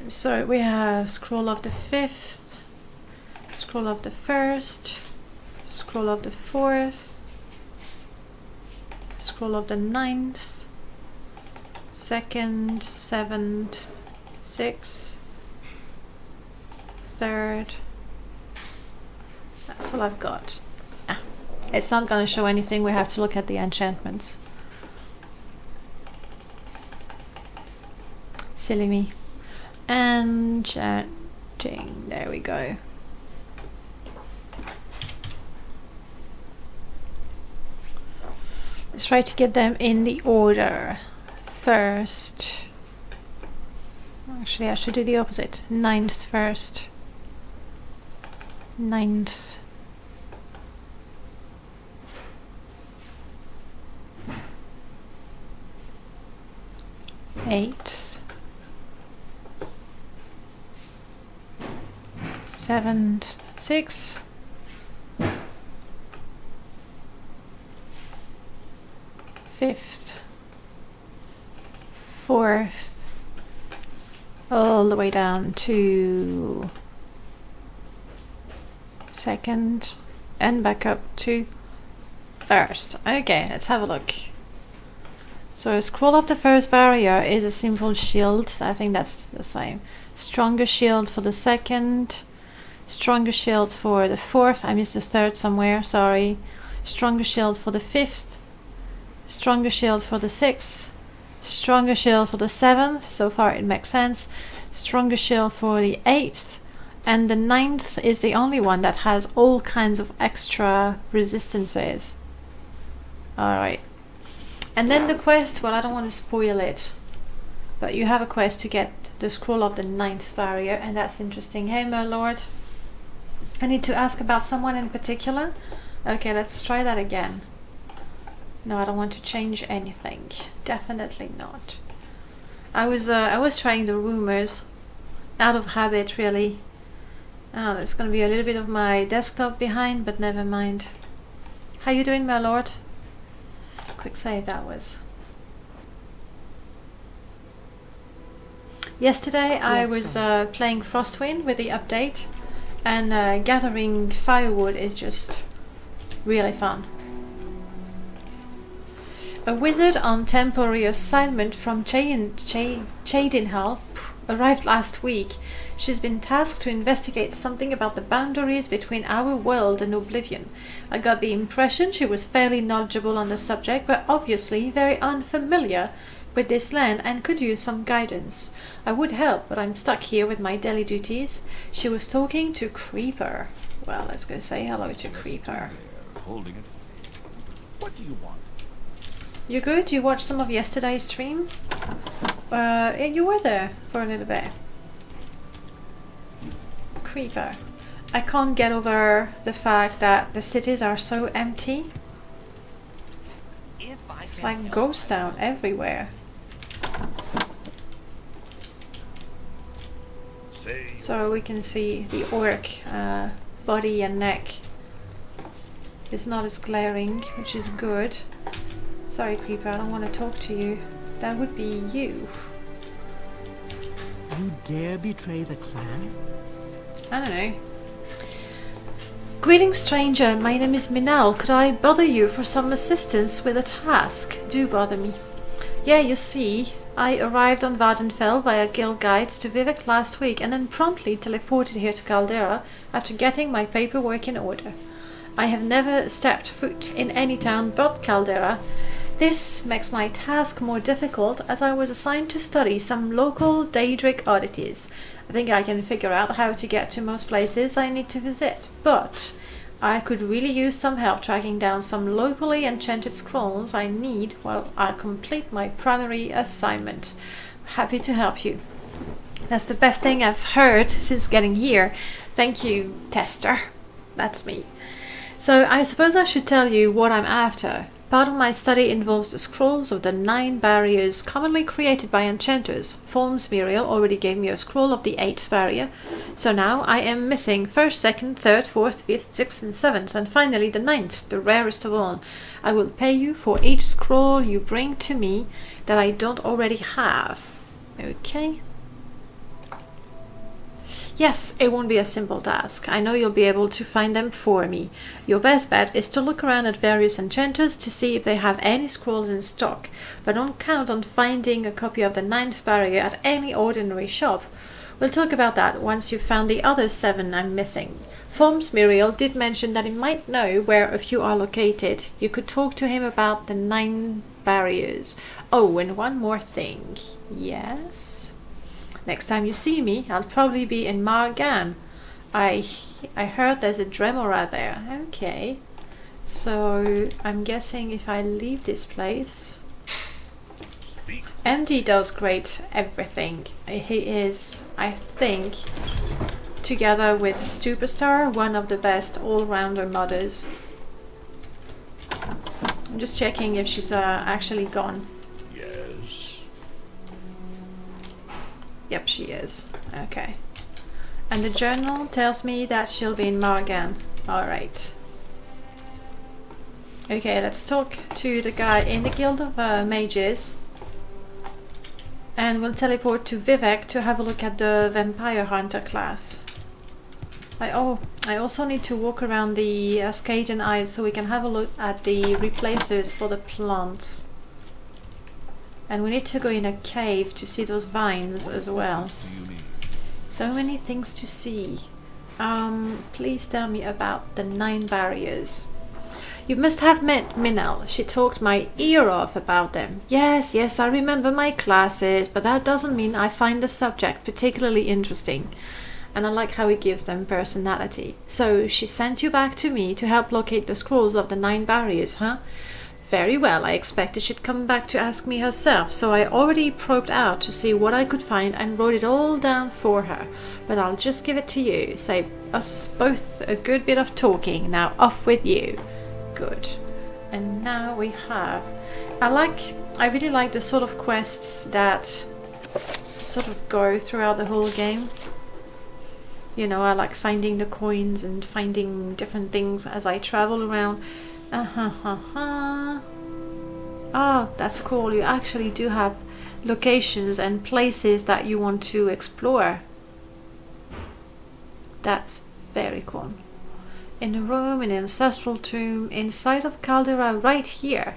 So we have scroll of the 5th, scroll of the 1st, scroll of the 4th, scroll of the 9th, 2nd, 7th, 6th, 3rd. That's all I've got. It's not going to show anything. We have to look at the enchantments. Silly me. Enchanting. There we go. Let's try to get them in the order. First. Actually, I should do the opposite. 9th first. 9th. 8th. 7th. 6th. 5th. 4th. All the way down to 2nd and back up to 1st. Okay, let's have a look. So scroll of the first barrier is a simple shield. I think that's the same. Stronger shield for the 2nd. Stronger shield for the 4th. I missed the 3rd somewhere, sorry. Stronger shield for the 5th. Stronger shield for the 6th. Stronger shield for the 7th, so far it makes sense. Stronger shield for the 8th, and the 9th is the only one that has all kinds of extra resistances. Alright. And then the quest, well, I don't want to spoil it, but you have a quest to get the scroll of the 9th barrier, and that's interesting. Hey, my lord. I need to ask about someone in particular. Okay, let's try that again. No, I don't want to change anything. Definitely not. I was trying the rumors out of habit, really. There's gonna be a little bit of my desktop behind, but never mind. How you doing, my lord? Quick save that was. Yesterday I was playing Frostwind with the update, and gathering firewood is just really fun. A wizard on temporary assignment from Cheydinhal arrived last week. She's been tasked to investigate something about the boundaries between our world and Oblivion. I got the impression she was fairly knowledgeable on the subject, but obviously very unfamiliar with this land and could use some guidance. I would help, but I'm stuck here with my daily duties. She was talking to Creeper. Well, let's go say hello to Creeper. Holding it. What do you want? You good? You watched some of yesterday's stream? You were there for a little bit. Creeper. I can't get over the fact that the cities are so empty. It's like ghost town everywhere. So we can see the orc body and neck is not as glaring, which is good. Sorry, creeper, I don't want to talk to you. That would be you. You dare betray the clan? I don't know. Greetings, stranger. My name is Minal. Could I bother you for some assistance with a task? Do bother me. Yeah, you see, I arrived on Vardenfell via guild guides to Vivek last week and then promptly teleported here to Caldera after getting my paperwork in order. I have never stepped foot in any town but Caldera. This makes my task more difficult as I was assigned to study some local Daedric oddities. I think I can figure out how to get to most places I need to visit, but I could really use some help tracking down some locally enchanted scrolls I need while I complete my primary assignment. Happy to help you. That's the best thing I've heard since getting here. Thank you, Tester. That's me. So I suppose I should tell you what I'm after. Part of my study involves the scrolls of the 9 barriers commonly created by enchanters. Forms Muriel already gave me a scroll of the 8th barrier, so now I am missing 1st, 2nd, 3rd, 4th, 5th, 6th and 7th, and finally the 9th, the rarest of all. I will pay you for each scroll you bring to me that I don't already have. Okay? Yes, it won't be a simple task. I know you'll be able to find them for me. Your best bet is to look around at various enchanters to see if they have any scrolls in stock, but don't count on finding a copy of the 9th barrier at any ordinary shop. We'll talk about that once you've found the other 7 I'm missing. Forms Muriel did mention that he might know where a few are located. You could talk to him about the 9 barriers. Oh, and one more thing. Yes? Next time you see me, I'll probably be in Margan. I heard there's a Dremora there. Okay. So, I'm guessing if I leave this place... MD does great everything. He is, I think, together with Superstar, one of the best all-rounder modders. I'm just checking if she's actually gone. Yep, she is. Okay. And the journal tells me that she'll be in Margan. Alright. Okay, let's talk to the guy in the Guild of Mages. And we'll teleport to Vivek to have a look at the Vampire Hunter class. I also need to walk around the Ascadian Isles so we can have a look at the replacers for the plants. And we need to go in a cave to see those vines as well. So many things to see. Please tell me about the 9 barriers. You must have met Minel. She talked my ear off about them. Yes, I remember my classes, but that doesn't mean I find the subject particularly interesting. And I like how it gives them personality. So she sent you back to me to help locate the scrolls of the 9 barriers, huh? Very well, I expected she'd come back to ask me herself, so I already probed out to see what I could find and wrote it all down for her. But I'll just give it to you, save us both a good bit of talking. Now off with you. Good. And now we have... I really like the sort of quests that sort of go throughout the whole game. You know, I like finding the coins and finding different things as I travel around. Oh, that's cool. You actually do have locations and places that you want to explore. That's very cool. In a room, in an ancestral tomb, inside of Caldera, right here.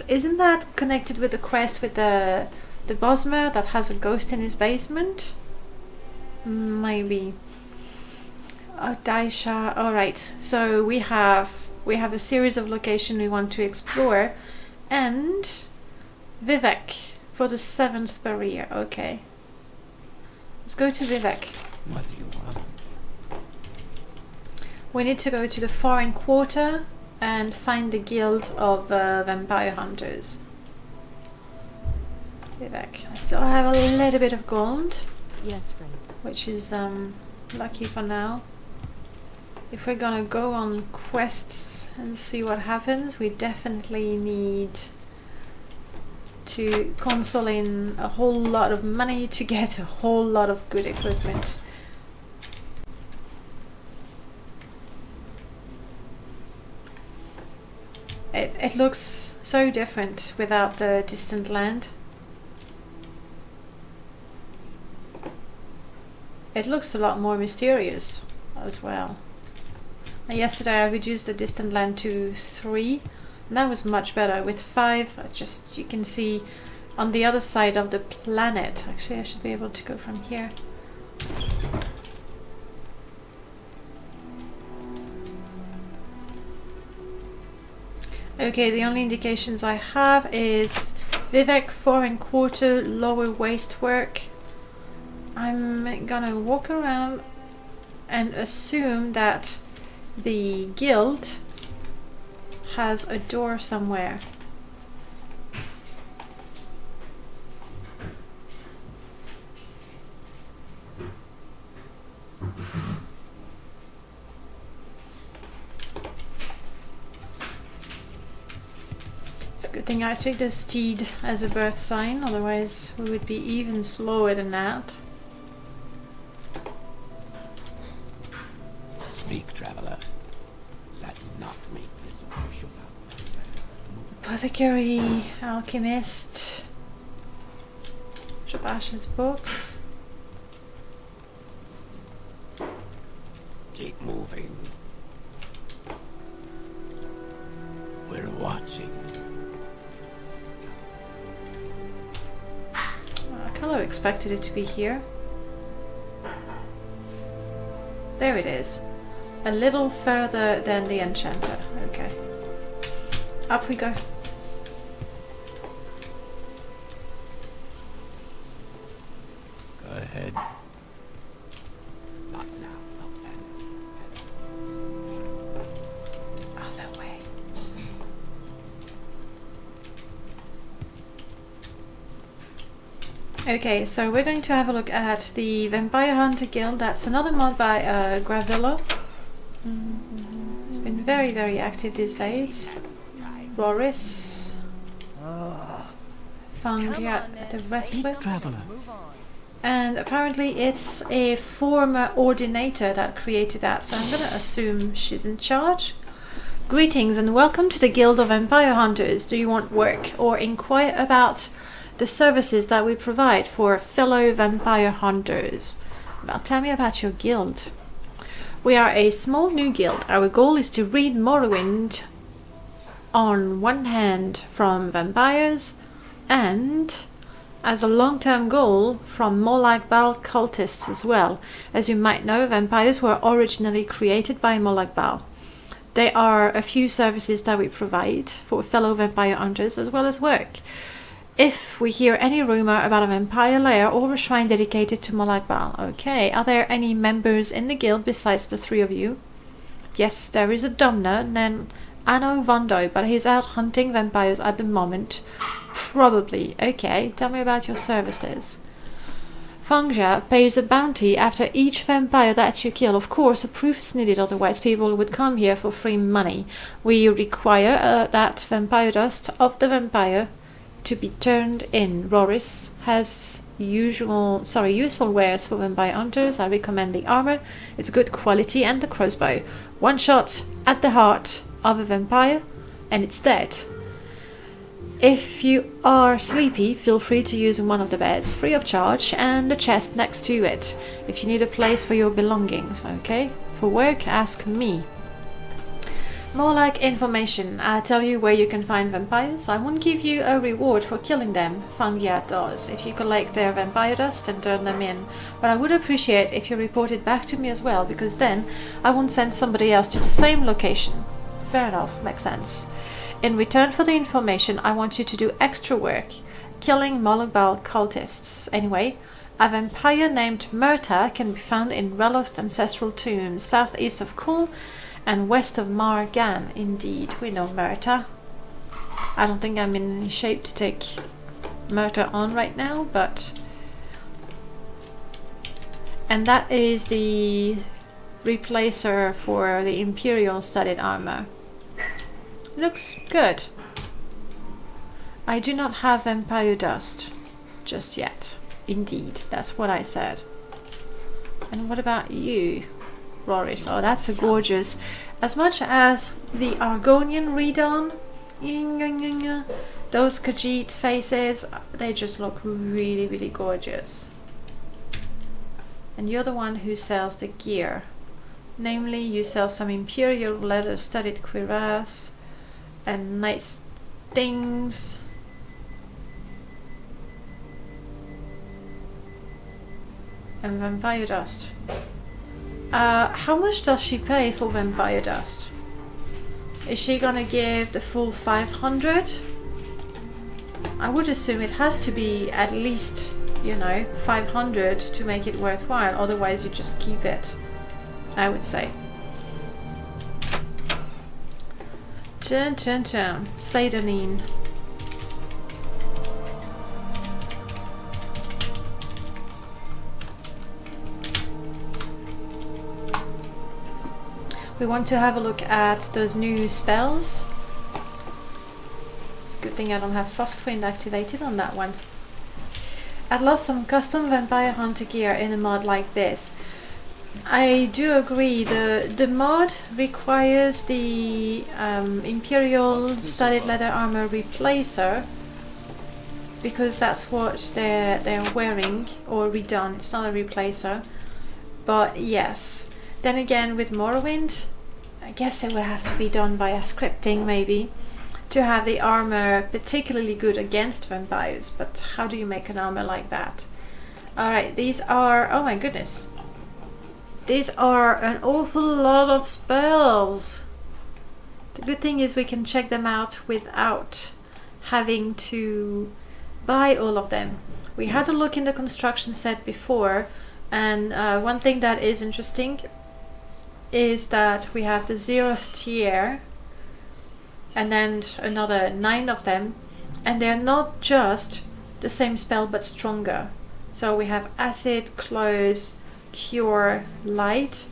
Isn't that connected with the quest with the Bosmer that has a ghost in his basement? Maybe. Oh, Daisha. Alright, so we have a series of locations we want to explore, and Vivek for the 7th barrier. Okay, let's go to Vivek. What do you want? We need to go to the Foreign Quarter and find the Guild of Vampire Hunters. Vivek. I still have a little bit of gold, Yes, friend. which is lucky for now. If we're gonna go on quests and see what happens, we definitely need to console in a whole lot of money to get a whole lot of good equipment. It looks so different without the distant land. It looks a lot more mysterious as well. And yesterday I reduced the distant land to 3, and that was much better. With 5, you can see on the other side of the planet. Actually, I should be able to go from here. Okay, the only indications I have is Vivek 4 1/4 lower waist work. I'm gonna walk around and assume that the guild has a door somewhere. It's a good thing I took the steed as a birth sign, otherwise we would be even slower than that. Speak, traveler. Let's not make this official. Apothecary, alchemist, Shabash's books. Keep moving. We're watching. I kind of expected it to be here. There it is. A little further than the enchanter. Okay. Up we go. Go ahead. Not now, not then. Other way. Okay, so we're going to have a look at the Vampire Hunter Guild. That's another mod by Gravilla. It's been very, very active these days. Boris. Fangia the Restless. And apparently it's a former ordinator that created that, so I'm gonna assume she's in charge. Greetings and welcome to the Guild of Vampire Hunters. Do you want work or inquire about the services that we provide for fellow vampire hunters? Well, tell me about your guild. We are a small new guild. Our goal is to rid Morrowind on one hand from vampires, and as a long-term goal from Molag-Bal cultists as well. As you might know, vampires were originally created by Molag-Bal. There are a few services that we provide for fellow vampire hunters as well as work. If we hear any rumor about a vampire lair or a shrine dedicated to Molag-Bal. Okay, are there any members in the guild besides the 3 of you? Yes, there is a Domner named Anno Vondo, but he's out hunting vampires at the moment. Probably. Okay, tell me about your services. Fangja pays a bounty after each vampire that you kill. Of course, a proof is needed, otherwise people would come here for free money. We require that vampire dust of the vampire to be turned in. Roris has useful wares for vampire hunters. I recommend the armor. It's good quality, and the crossbow. One shot at the heart of a vampire and it's dead. If you are sleepy, feel free to use one of the beds, free of charge, and the chest next to it, if you need a place for your belongings, okay? For work, ask me. More like information. I tell you where you can find vampires. I won't give you a reward for killing them, Fangia does, if you collect their vampire dust and turn them in. But I would appreciate if you report it back to me as well, because then I won't send somebody else to the same location. Fair enough, makes sense. In return for the information, I want you to do extra work, killing Molag-Bal cultists. Anyway, a vampire named Murta can be found in Relof's ancestral tomb, southeast of Kul and west of Mar-Gan. Indeed, we know Murta. I don't think I'm in shape to take murder on right now, but... And that is the replacer for the Imperial studded armor. Looks good. I do not have Vampire Dust just yet. Indeed, that's what I said. And what about you, Roris? Oh, that's a gorgeous. As much as the Argonian redone, those Khajiit faces, they just look really, really gorgeous. And you're the one who sells the gear. Namely, you sell some Imperial leather studded cuirass and nice things. And Vampire Dust. How much does she pay for Vampire Dust? Is she gonna give the full 500? I would assume it has to be at least, you know, 500 to make it worthwhile, otherwise you just keep it, I would say. Chun chun chun. Seidonin. We want to have a look at those new spells. It's a good thing I don't have Frostwind activated on that one. I'd love some custom Vampire Hunter gear in a mod like this. I do agree, the mod requires the Imperial studded leather armor replacer, because that's what they're wearing, or redone. It's not a replacer, but yes. Then again, with Morrowind, I guess it would have to be done via scripting maybe, to have the armor particularly good against vampires. But how do you make an armor like that? Alright, these are, oh my goodness, these are an awful lot of spells. The good thing is we can check them out without having to buy all of them. We had a look in the construction set before, and one thing that is interesting is that we have the 0th tier and then another 9 of them, and they're not just the same spell but stronger. So we have Acid, Close, Cure, Light,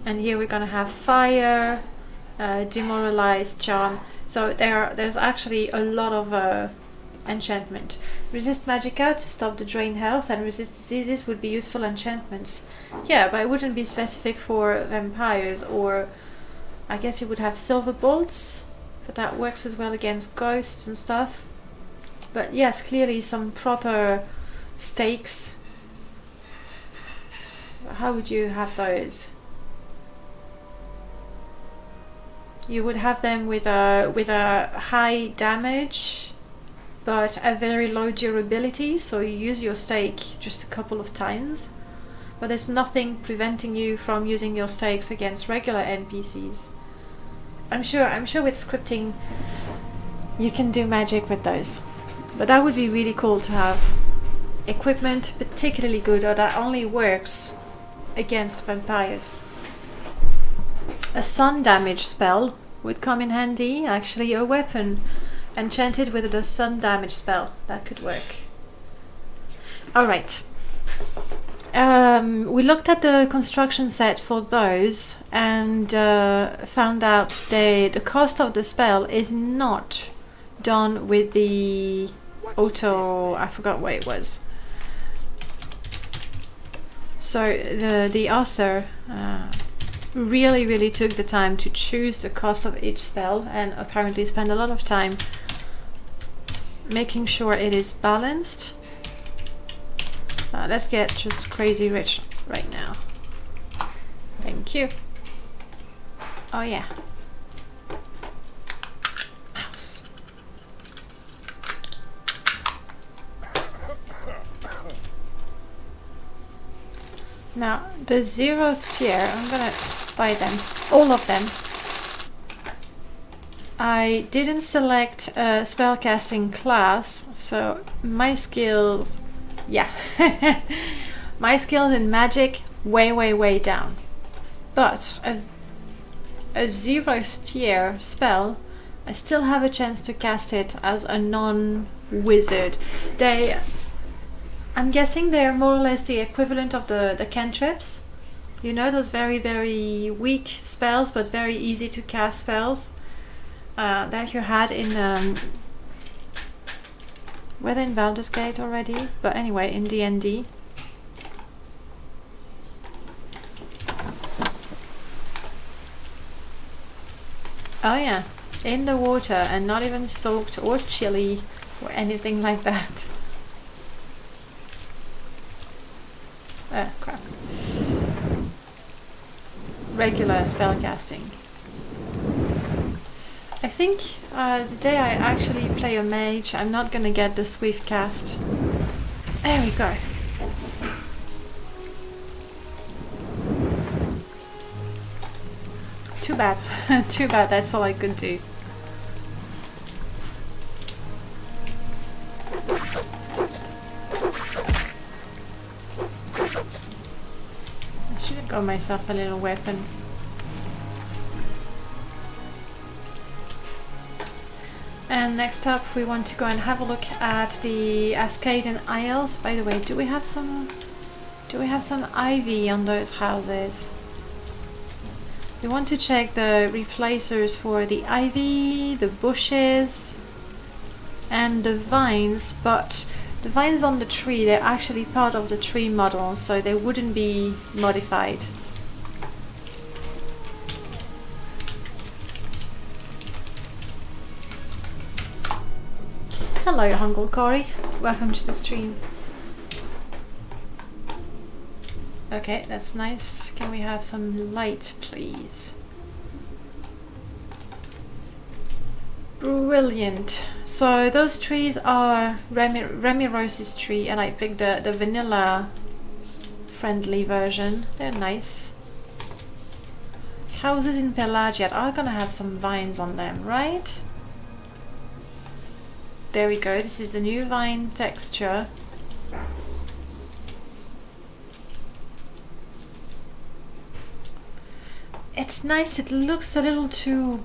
and here we're gonna have Fire, Demoralize, Charm. So there's actually a lot of enchantment. Resist Magicka to stop the drain health, and resist diseases would be useful enchantments. Yeah, but it wouldn't be specific for vampires, or I guess you would have Silver Bolts, but that works as well against ghosts and stuff. But yes, clearly some proper stakes. How would you have those? You would have them with a high damage but a very low durability, so you use your stake just a couple of times, but there's nothing preventing you from using your stakes against regular NPCs. I'm sure with scripting you can do magic with those, but that would be really cool to have equipment particularly good, or that only works against vampires. A sun damage spell would come in handy, actually. A weapon enchanted with the sun damage spell, that could work. Alright. We looked at the construction set for those and found out the cost of the spell is not done with the auto, I forgot what it was. So the author really took the time to choose the cost of each spell, and apparently spent a lot of time making sure it is balanced. Let's get just crazy rich right now. Thank you. Oh yeah. Mouse. Now the 0th tier, I'm gonna buy them, all of them. I didn't select a spellcasting class, so my skills, yeah, my skills in magic way down. But a 0th tier spell, I still have a chance to cast it as a non wizard. I'm guessing they're more or less the equivalent of the cantrips. You know, those very, very weak spells, but very easy to cast spells that you had in whether in Baldur's Gate already, but anyway, in D&D. Oh yeah, in the water and not even soaked or chilly or anything like that. Crap. Regular spellcasting. I think the day I actually play a mage, I'm not gonna get the swift cast. There we go. Too bad. Too bad, that's all I could do. I should have got myself a little weapon. And next up we want to go and have a look at the Ascaden Isles. By the way, do we have some ivy on those houses? We want to check the replacers for the ivy, the bushes, and the vines, but the vines on the tree, they're actually part of the tree model, so they wouldn't be modified. Hello, Hungle Cory. Welcome to the stream. Okay, that's nice. Can we have some light, please? Brilliant. So those trees are Remy Rose's tree, and I picked the vanilla friendly version. They're nice. Houses in Pelagiat are gonna have some vines on them, right? There we go. This is the new vine texture. It's nice. It looks a little too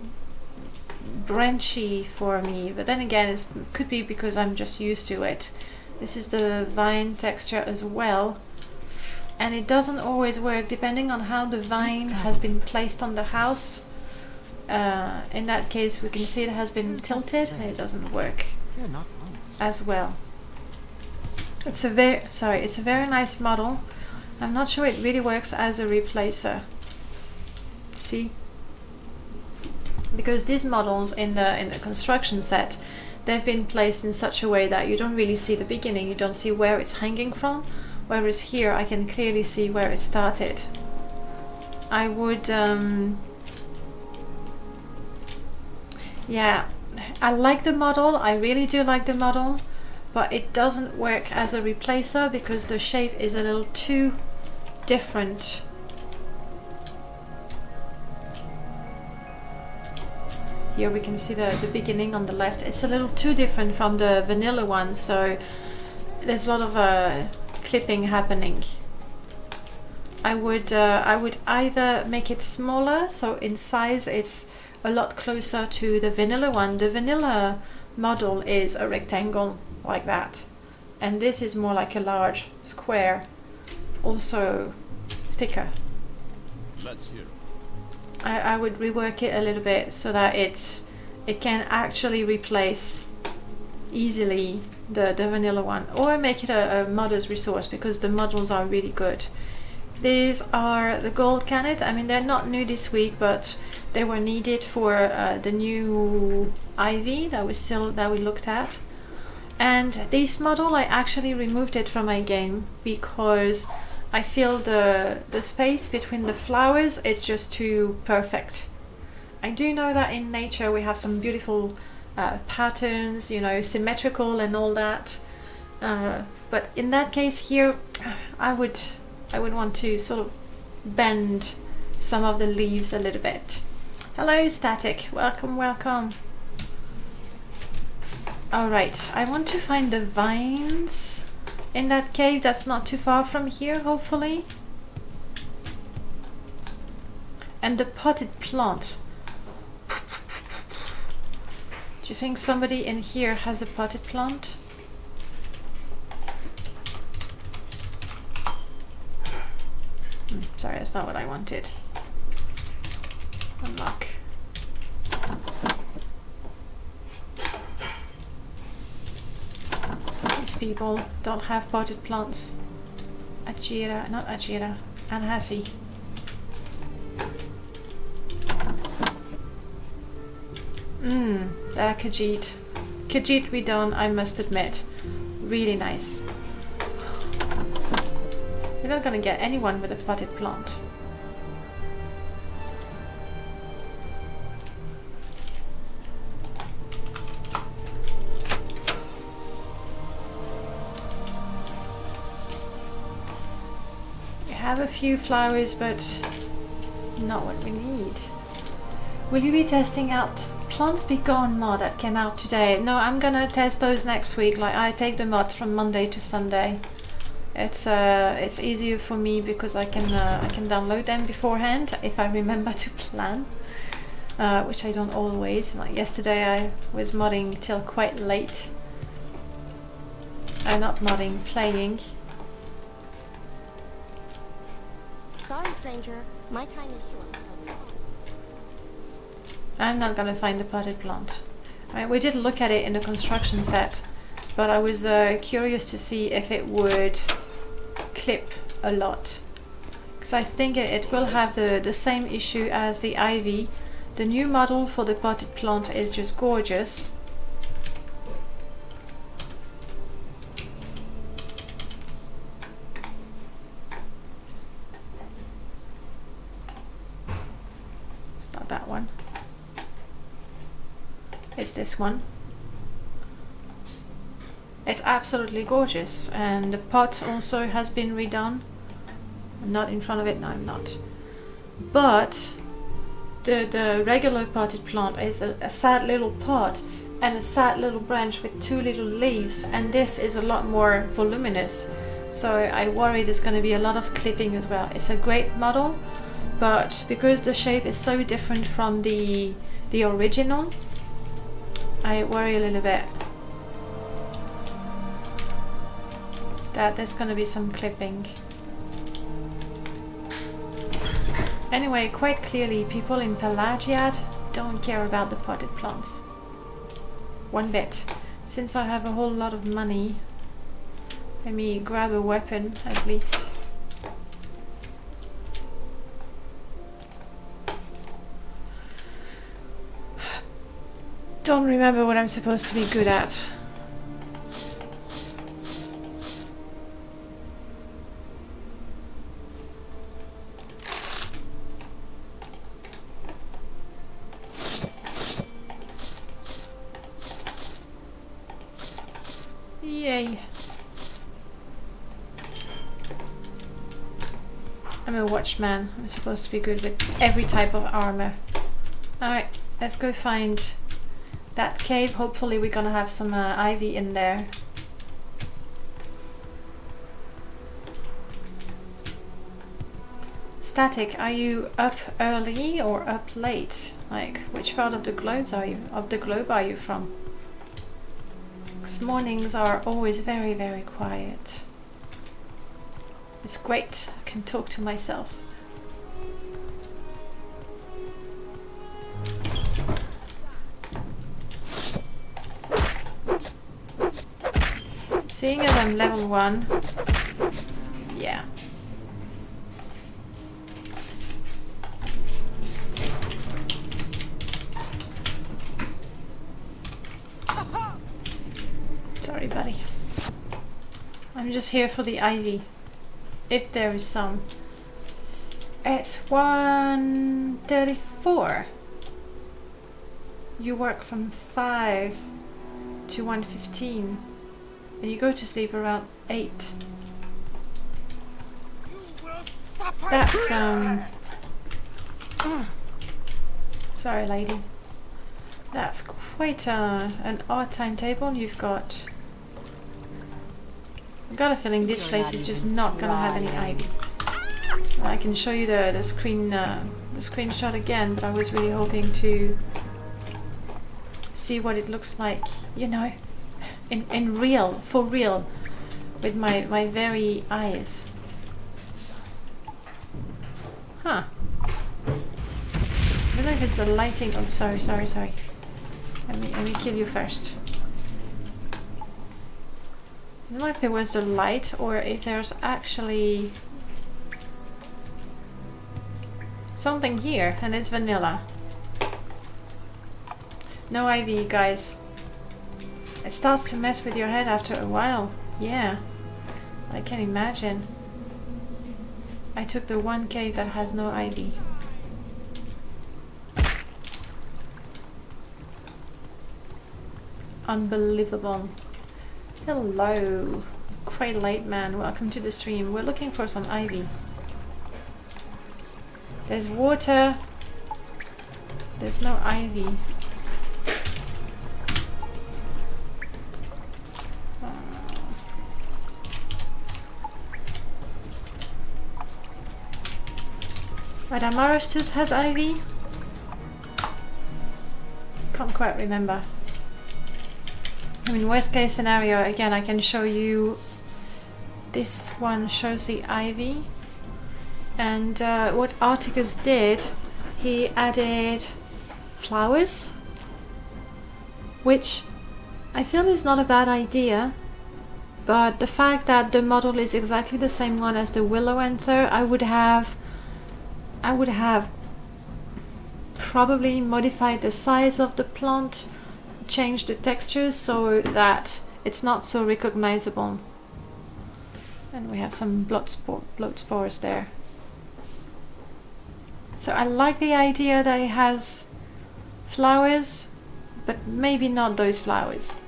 branchy for me, but then again, it could be because I'm just used to it. This is the vine texture as well, and it doesn't always work depending on how the vine has been placed on the house. In that case, we can see it has been tilted, and it doesn't work as well. It's a very nice model. I'm not sure it really works as a replacer. See, because these models in the construction set, they've been placed in such a way that you don't really see the beginning, you don't see where it's hanging from, whereas here I can clearly see where it started. I would yeah, I like the model, I really do like the model, but it doesn't work as a replacer because the shape is a little too different. Here we can see the beginning on the left. It's a little too different from the vanilla one, so there's a lot of clipping happening. I would either make it smaller, so in size it's a lot closer to the vanilla one. The vanilla model is a rectangle like that, and this is more like a large square, also thicker. Let's hear. I would rework it a little bit so that it can actually replace easily the vanilla one, or make it a modder's resource, because the models are really good. These are the gold canet. I mean, they're not new this week, but they were needed for the new ivy that we looked at. And this model, I actually removed it from my game because I feel the space between the flowers, it's just too perfect. I do know that in nature we have some beautiful patterns, you know, symmetrical and all that. But in that case here, I would want to sort of bend some of the leaves a little bit. Hello, Static. Welcome, welcome. Alright, I want to find the vines in that cave that's not too far from here, hopefully. And the potted plant. Do you think somebody in here has a potted plant? Sorry, that's not what I wanted. Unlock. These people don't have potted plants. Ajira, not Ajira, Anhasi. Khajiit. Khajiit redone, I must admit. Really nice. You're not gonna get anyone with a potted plant. We have a few flowers, but not what we need. Will you be testing out Plants Be Gone mod that came out today? No, I'm gonna test those next week. Like, I take the mods from Monday to Sunday. It's easier for me because I can download them beforehand if I remember to plan, which I don't always. Like yesterday, I was modding till quite late. Not modding, playing. Sorry, stranger. My time is short. I'm not gonna find a potted plant. I mean, we did look at it in the construction set, but I was curious to see if it would clip a lot. Because I think it will have the same issue as the ivy. The new model for the potted plant is just gorgeous. It's not that one. It's this one. It's absolutely gorgeous, and the pot also has been redone. I'm not in front of it, no I'm not. But the regular potted plant is a sad little pot and a sad little branch with two little leaves, and this is a lot more voluminous. So I worry there's going to be a lot of clipping as well. It's a great model, but because the shape is so different from the original, I worry a little bit that there's going to be some clipping. Anyway, quite clearly people in Pelagiad don't care about the potted plants. One bit. Since I have a whole lot of money, let me grab a weapon at least. Don't remember what I'm supposed to be good at. Yay. I'm a watchman. I'm supposed to be good with every type of armor. Alright, let's go find that cave. Hopefully we're gonna have some ivy in there. Static, are you up early or up late? Like, which part of the globe are you from? 'Cause mornings are always very, very quiet. It's great. I can talk to myself. Seeing as I'm level 1, yeah. Sorry, buddy. I'm just here for the ivy, if there is some. It's 1:34. You work from 5 to 1:15. And you go to sleep around 8. That's sorry lady. That's quite an odd timetable you've got. I've got a feeling this place is just not gonna have any ivy. I can show you the screenshot again, but I was really hoping to see what it looks like, you know, in real, for real, with my very eyes. Huh. I don't know if it's the lighting. Oh, sorry. Let me kill you first. I don't know if it was the light or if there's actually something here, and it's vanilla. No IV, guys. It starts to mess with your head after a while. Yeah, I can imagine. I took the one cave that has no IV. Unbelievable. Hello, quite late man. Welcome to the stream. We're looking for some ivy. There's water. There's no ivy. Radamarostus has ivy? Can't quite remember. I mean, worst case scenario, again, I can show you. This one shows the ivy. And what Articus did, he added flowers, which I feel is not a bad idea. But the fact that the model is exactly the same one as the willow anther, I would have probably modified the size of the plant, changed the texture so that it's not so recognizable. And we have some blood spores there. So I like the idea that it has flowers, but maybe not those flowers.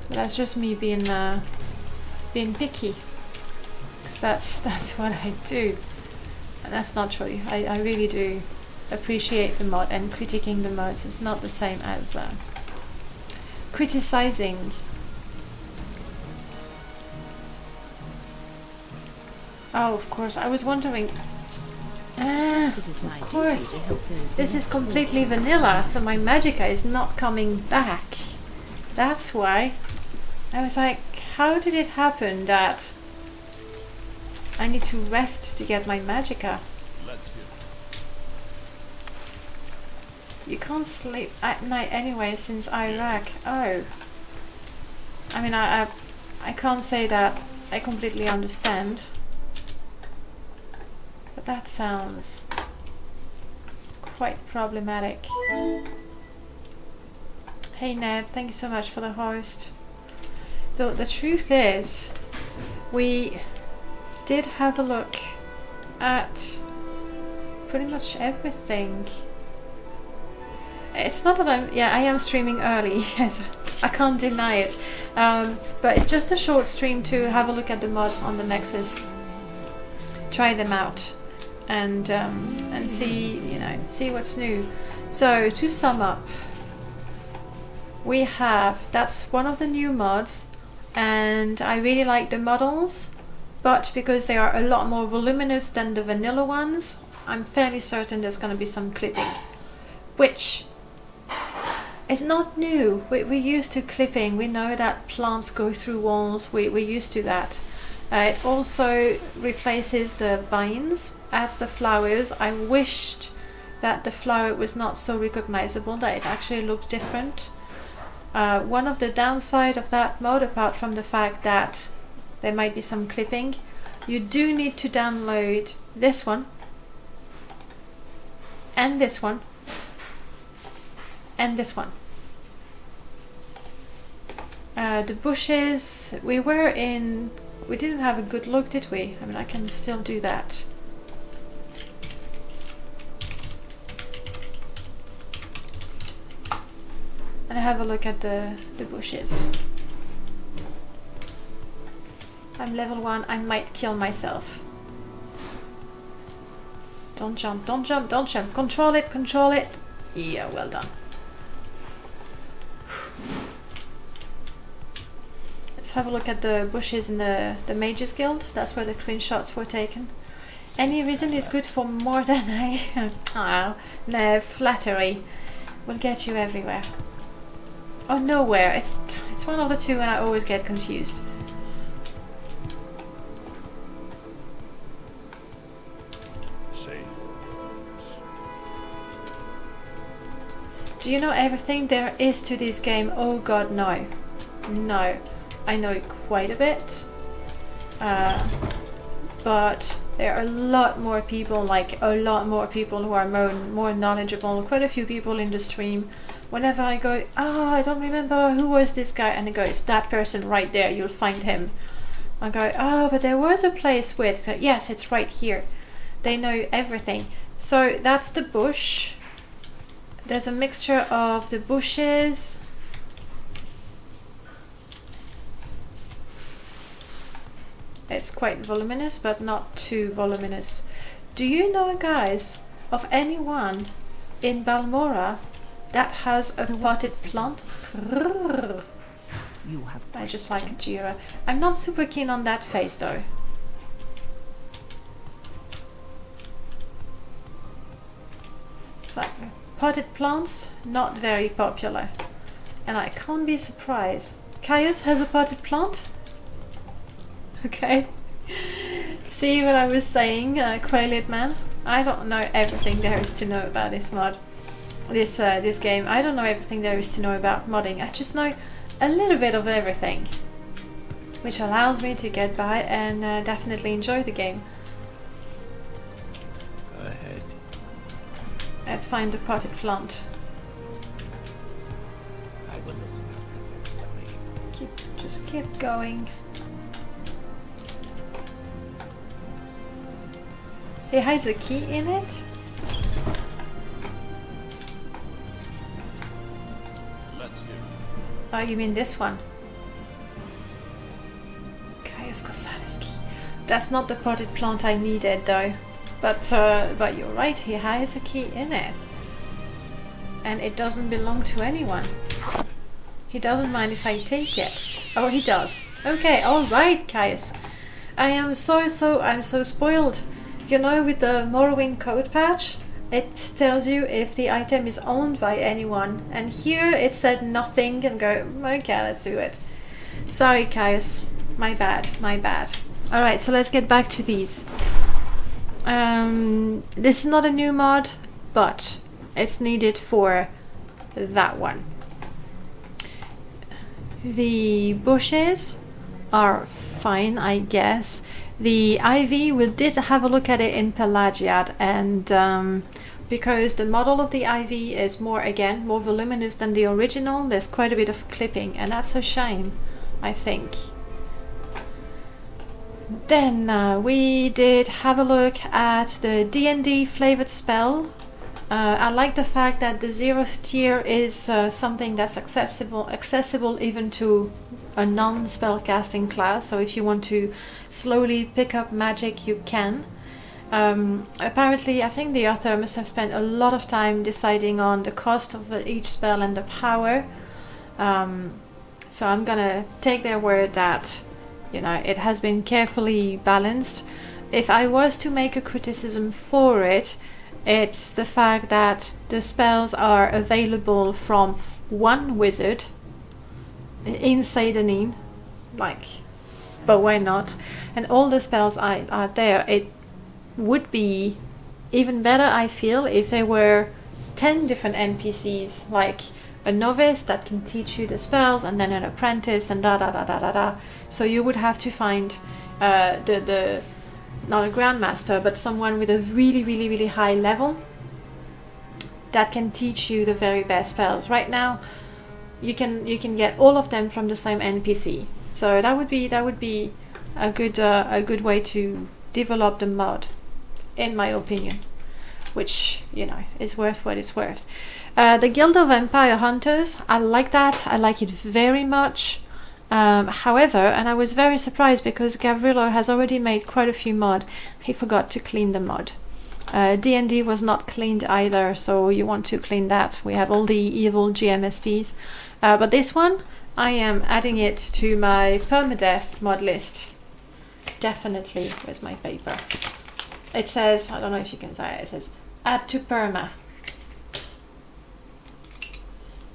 But that's just me being picky. That's what I do, and that's not true. I really do appreciate the mod, and critiquing the mods is not the same as criticizing. Oh, of course, I was wondering. Of course, this is completely vanilla, so my magicka is not coming back. That's why. I was like, how did it happen that I need to rest to get my magicka? You can't sleep at night anyway since Iraq. Oh. I mean, I can't say that I completely understand. But that sounds quite problematic. Hey Neb, thank you so much for the host. The truth is, we did have a look at pretty much everything. It's not that I am streaming early, yes, I can't deny it. But it's just a short stream to have a look at the mods on the Nexus, try them out, and see, see what's new. So to sum up, we have, that's one of the new mods, and I really like the models, but because they are a lot more voluminous than the vanilla ones, I'm fairly certain there's going to be some clipping, which is not new. We're used to clipping. We know that plants go through walls. We're used to that. It also replaces the vines, adds the flowers. I wished that the flower was not so recognizable, that it actually looked different. One of the downside of that mode, apart from the fact that there might be some clipping, you do need to download this one, and this one, and this one. The bushes, we didn't have a good look, did we? I mean, I can still do that. And have a look at the bushes. I'm level 1, I might kill myself. Don't jump, don't jump, don't jump. Control it, control it. Yeah, well done. Let's have a look at the bushes in the Mages Guild. That's where the screenshots were taken. Any reason is good for more than no, flattery will get you everywhere. Or nowhere. It's one of the two and I always get confused. Do you know everything there is to this game? Oh god, no. No. I know quite a bit. But there are a lot more people, who are more knowledgeable. Quite a few people in the stream. Whenever I go, I don't remember who was this guy, and it goes, that person right there, you'll find him. I go, but there was a place with, yes, it's right here. They know everything. So that's the bush. There's a mixture of the bushes. It's quite voluminous, but not too voluminous. Do you know, guys, of anyone in Balmora that has a potted plant? You have I just like Jira. I'm not super keen on that face though. So, potted plants, not very popular. And I can't be surprised. Caius has a potted plant? Okay. See what I was saying, Quailid Man? I don't know everything there is to know about this mod. This game. I don't know everything there is to know about modding. I just know a little bit of everything. Which allows me to get by and definitely enjoy the game. Go ahead. Let's find the potted plant. I will listen after this. Just keep going. He hides a key in it? Let's hear it. Oh, you mean this one? Caius Casada's key. That's not the potted plant I needed though. But you're right, he hides a key in it. And it doesn't belong to anyone. He doesn't mind if I take it. Oh, he does. Okay, alright, Caius. I'm so spoiled. You know, with the Morrowind code patch, it tells you if the item is owned by anyone. And here it said nothing and go, okay, let's do it. Sorry, Caius. My bad. Alright, so let's get back to these. This is not a new mod, but it's needed for that one. The bushes are fine, I guess. The ivy, we did have a look at it in Pelagiad, and because the model of the ivy is more voluminous than the original, there's quite a bit of clipping, and that's a shame, I think. Then we did have a look at the D&D flavored spell. I like the fact that the 0th tier is something that's accessible even to a non-spellcasting class, so if you want to slowly pick up magic, you can. Apparently, I think the author must have spent a lot of time deciding on the cost of each spell and the power. So I'm gonna take their word that, you know, it has been carefully balanced. If I was to make a criticism for it, it's the fact that the spells are available from one wizard in Seidanin, but why not? And all the spells are there. It would be even better, I feel, if there were 10 different NPCs, like a novice that can teach you the spells, and then an apprentice, and So you would have to find the not a grandmaster, but someone with a really high level that can teach you the very best spells. Right now, you can get all of them from the same NPC. So that would be a good way to develop the mod, in my opinion, which, you know, is worth what it's worth. The Guild of Empire Hunters, I like that. I like it very much. However, and I was very surprised because Gavrilo has already made quite a few mod. He forgot to clean the mod. D&D was not cleaned either, so you want to clean that. We have all the evil GMSTs. But this one, I am adding it to my permadeath mod list. Definitely. Where's my paper? it says, I don't know if you can say it, it says add to perma.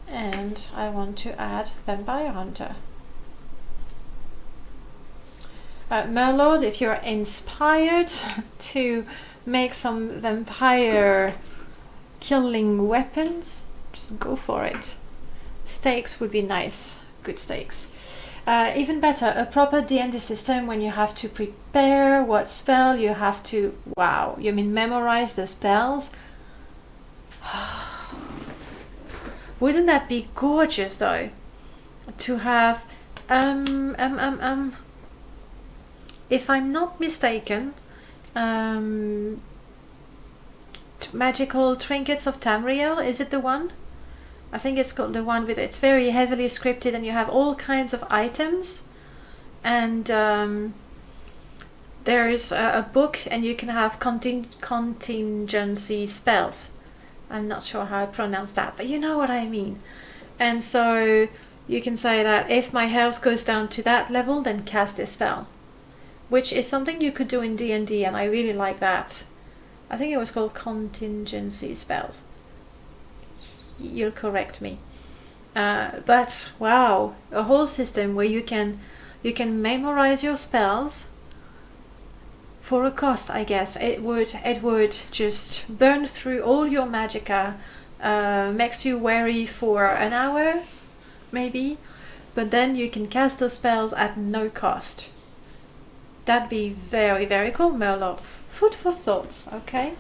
And I want to add Vampire Hunter. Merlord, if you're inspired to make some vampire killing weapons, just go for it. Stakes would be nice, good stakes. Even better, a proper D&D system when you have to prepare what spell you have to, wow, you mean memorize the spells? Wouldn't that be gorgeous though? To have, if I'm not mistaken, magical trinkets of Tamriel, is it the one? I think it's called the one with it's very heavily scripted and you have all kinds of items, and there's a book and you can have contingency spells. I'm not sure how I pronounce that, but you know what I mean. And so you can say that if my health goes down to that level, then cast a spell, which is something you could do in D&D, and I really like that. I think it was called contingency spells. You'll correct me. But wow, a whole system where you can memorize your spells for a cost, I guess. It would just burn through all your magicka, makes you wary for an hour, maybe, but then you can cast those spells at no cost. That'd be very, very cool, Merlot. Food for thoughts, okay?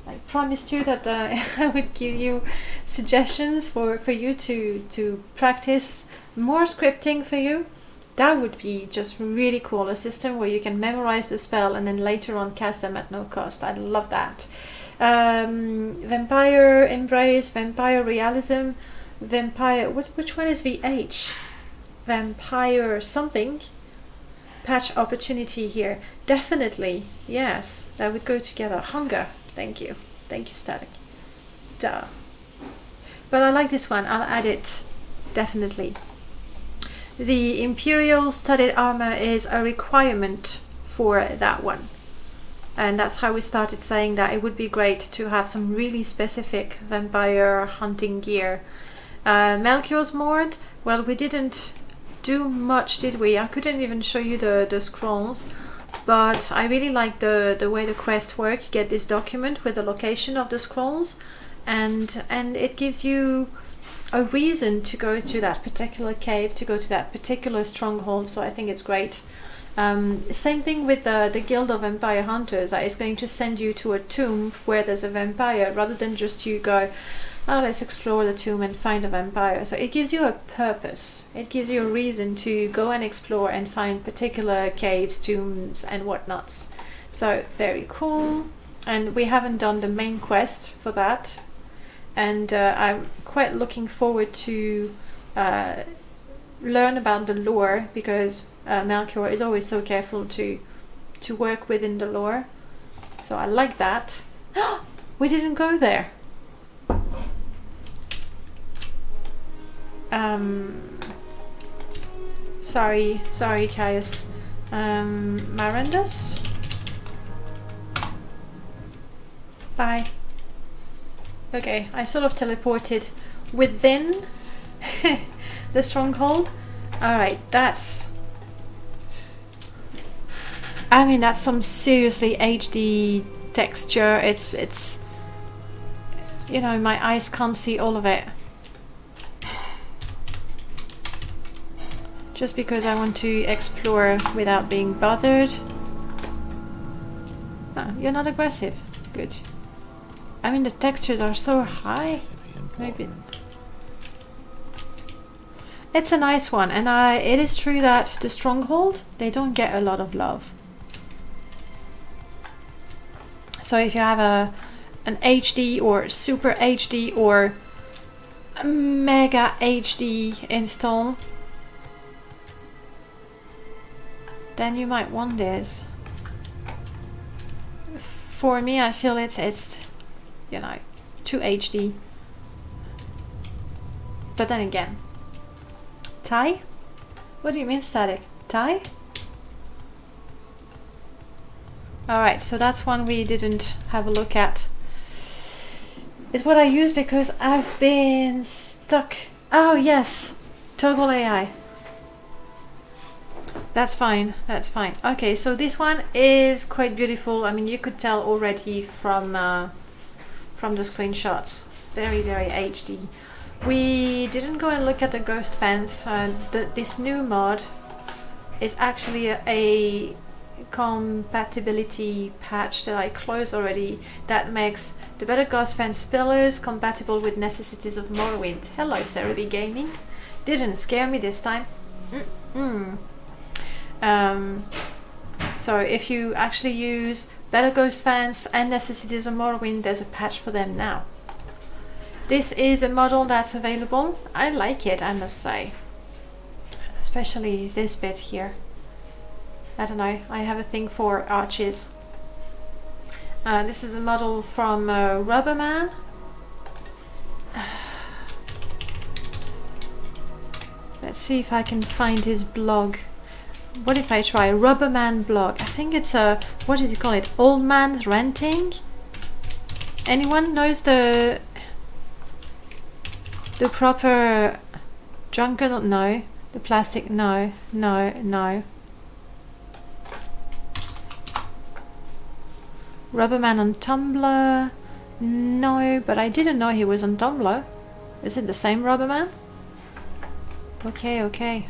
I promised you that I would give you suggestions for you to practice more scripting for you. That would be just really cool, a system where you can memorize the spell and then later on cast them at no cost. I love that. Vampire Embrace, Vampire Realism, Vampire... which one is VH? Vampire something. Patch opportunity here. Definitely, yes, that would go together. Hunger, thank you. Thank you, Static. Duh. But I like this one, I'll add it. Definitely. The Imperial Studded Armor is a requirement for that one. And that's how we started saying that it would be great to have some really specific vampire hunting gear. Melchior's Mord, well, we didn't do much, did we? I couldn't even show you the scrolls, but I really like the way the quests work. You get this document with the location of the scrolls, and it gives you a reason to go to that particular cave, to go to that particular stronghold, so I think it's great. Same thing with the Guild of Vampire Hunters. It's going to send you to a tomb where there's a vampire, rather than just you go, oh, let's explore the tomb and find a vampire. So it gives you a purpose. It gives you a reason to go and explore and find particular caves, tombs and whatnots. So very cool. And we haven't done the main quest for that. And I'm quite looking forward to learn about the lore, because Melchior is always so careful to work within the lore. So I like that. We didn't go there. Sorry, Caius. Marandus? Bye. Okay, I sort of teleported within the stronghold. Alright, that's some seriously HD texture. It's you know, my eyes can't see all of it. Just because I want to explore without being bothered. Ah, you're not aggressive. Good. I mean, the textures are so high. Maybe it's a nice one, and it is true that the stronghold, they don't get a lot of love. So if you have an HD or super HD or mega HD install, then you might want this. For me, I feel it's you know, too HD. But then again, Thai? What do you mean static? Thai? Alright, so that's one we didn't have a look at. It's what I use because I've been stuck. Oh yes, toggle AI. That's fine, that's fine. Okay, so this one is quite beautiful. I mean, you could tell already from the screenshots. Very, very HD. We didn't go and look at the ghost fence. This new mod is actually a compatibility patch that I closed already that makes the better ghost fence pillars compatible with necessities of Morrowind. Hello, Cerebi Gaming. Didn't scare me this time. So if you actually use better ghost fence and necessities of Morrowind, there's a patch for them now. This is a model that's available. I like it, I must say. Especially this bit here. I don't know, I have a thing for arches. This is a model from Rubberman. Let's see if I can find his blog. What if I try Rubberman blog? I think it's a, what does he call it? Old Man's Renting? Anyone knows the proper drunken? No. The plastic? No. Rubberman on Tumblr? No, but I didn't know he was on Tumblr. Is it the same Rubberman? Okay.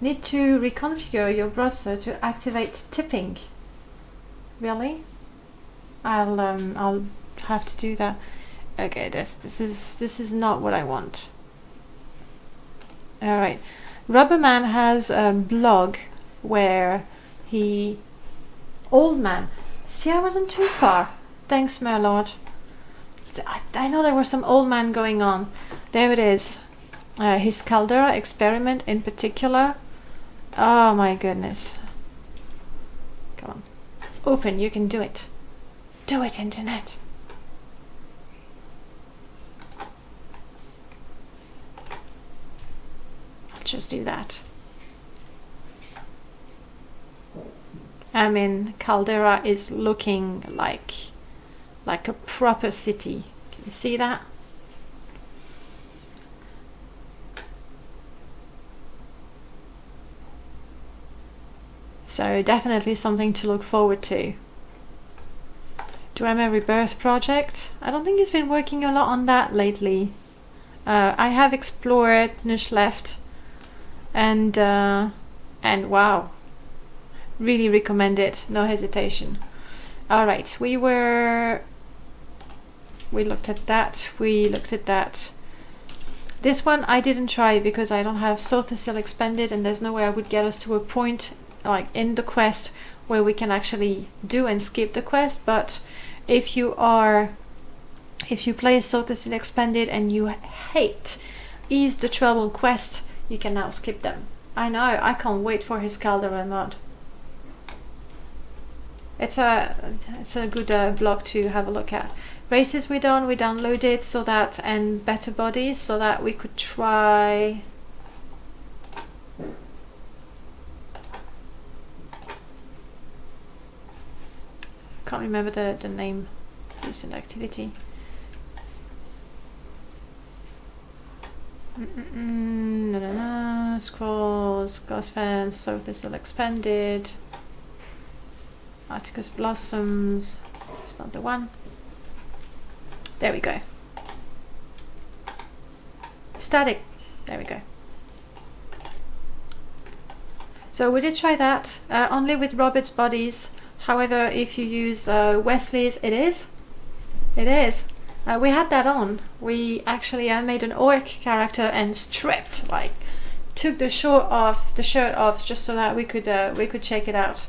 Need to reconfigure your browser to activate tipping. Really? I'll have to do that. Okay, this is not what I want. All right, Rubberman has a blog where he... Old man. See, I wasn't too far. Thanks, my lord. I know there was some old man going on. There it is. His Caldera experiment in particular. Oh my goodness. Come on. Open, you can do it. Do it, internet. I'll just do that. I mean, Caldera is looking like a proper city. Can you see that? So definitely something to look forward to. Dwemer Rebirth project. I don't think he's been working a lot on that lately. I have explored Nusleft and wow. Really recommend it, no hesitation. Alright, we looked at that. This one I didn't try because I don't have Sothicil expanded and there's no way I would get us to a point like in the quest where we can actually do and skip the quest, but if you play Sothicil expanded and you hate Ease the Trouble quest, you can now skip them. I know, I can't wait for his Caldera mod. It's a good blog to have a look at. Races we downloaded so that, and better bodies so that we could try. Can't remember the name. Recent activity. Scrolls, Ghost Fence, Sothicil expanded. Articus Blossoms. It's not the one. There we go. Static. There we go. So we did try that only with Robert's bodies. However, if you use Wesley's, it is. We had that on. We actually made an orc character and stripped, like, took the shirt off, just so that we could check it out.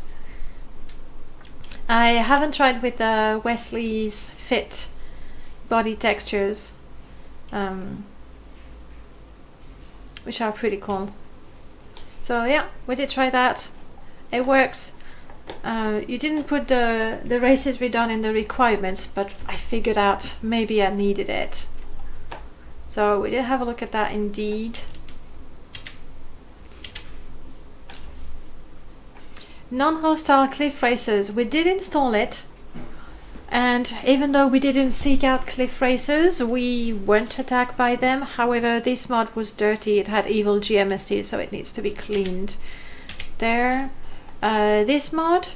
I haven't tried with Wesley's fit body textures, which are pretty cool. So yeah, we did try that. It works. You didn't put the races redone in the requirements, but I figured out maybe I needed it. So we did have a look at that indeed. non-hostile cliff racers. We did install it, and even though we didn't seek out cliff racers, we weren't attacked by them. However, this mod was dirty. It had evil GMST, so it needs to be cleaned. There. This mod,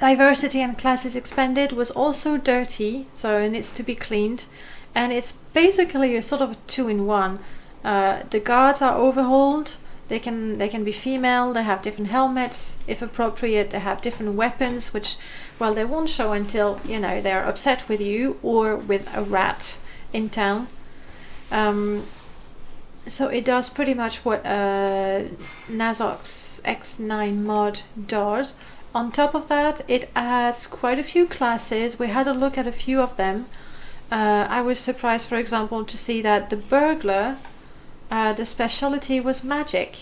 diversity and classes expanded, was also dirty, so it needs to be cleaned. And it's basically a sort of a 2-in-1. The guards are overhauled. They can be female. They have different helmets, if appropriate. They have different weapons, which, well, they won't show until, you know, they're upset with you or with a rat in town. So it does pretty much what Nazoc's X9 mod does. On top of that, it adds quite a few classes. We had a look at a few of them. I was surprised, for example, to see that the burglar, the specialty was magic.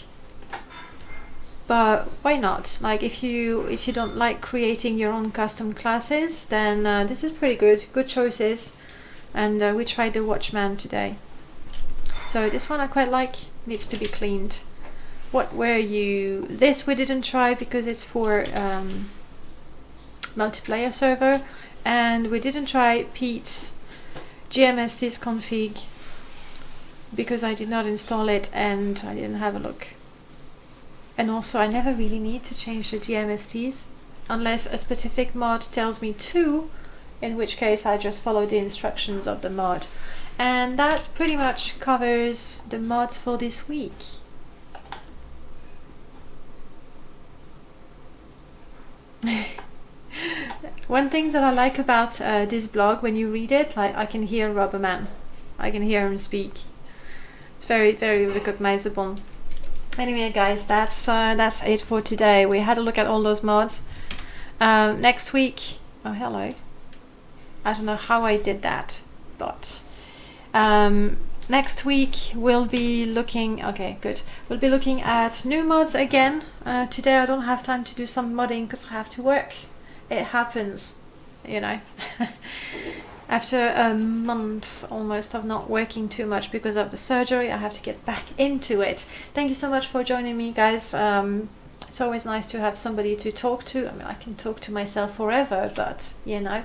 But why not? Like, if you don't like creating your own custom classes, then this is pretty good. Good choices. And we tried the Watchman today. So this one I quite like. Needs to be cleaned. What were you? This we didn't try because it's for multiplayer server, and we didn't try Pete's GMST's config because I did not install it and I didn't have a look. And also I never really need to change the GMSTs unless a specific mod tells me to, in which case I just follow the instructions of the mod. And that pretty much covers the mods for this week. One thing that I like about this blog, when you read it, like, I can hear Rubberman. I can hear him speak. It's very, very recognizable. Anyway, guys, that's it for today. We had a look at all those mods. Next week, oh hello. I don't know how I did that, but next week we'll be looking. Okay, good. We'll be looking at new mods again. Today I don't have time to do some modding because I have to work. It happens, you know. After a month almost of not working too much because of the surgery, I have to get back into it. Thank you so much for joining me, guys. It's always nice to have somebody to talk to. I mean, I can talk to myself forever, but, you know,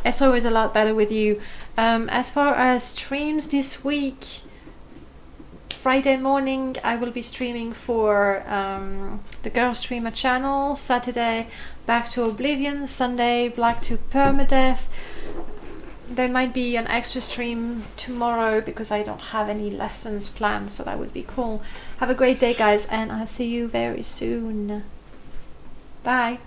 it's always a lot better with you. As far as streams this week, Friday morning I will be streaming for the Girl Streamer channel. Saturday, Back to Oblivion. Sunday, Black to Permadeath. There might be an extra stream tomorrow because I don't have any lessons planned, so that would be cool. Have a great day, guys, and I'll see you very soon. Bye.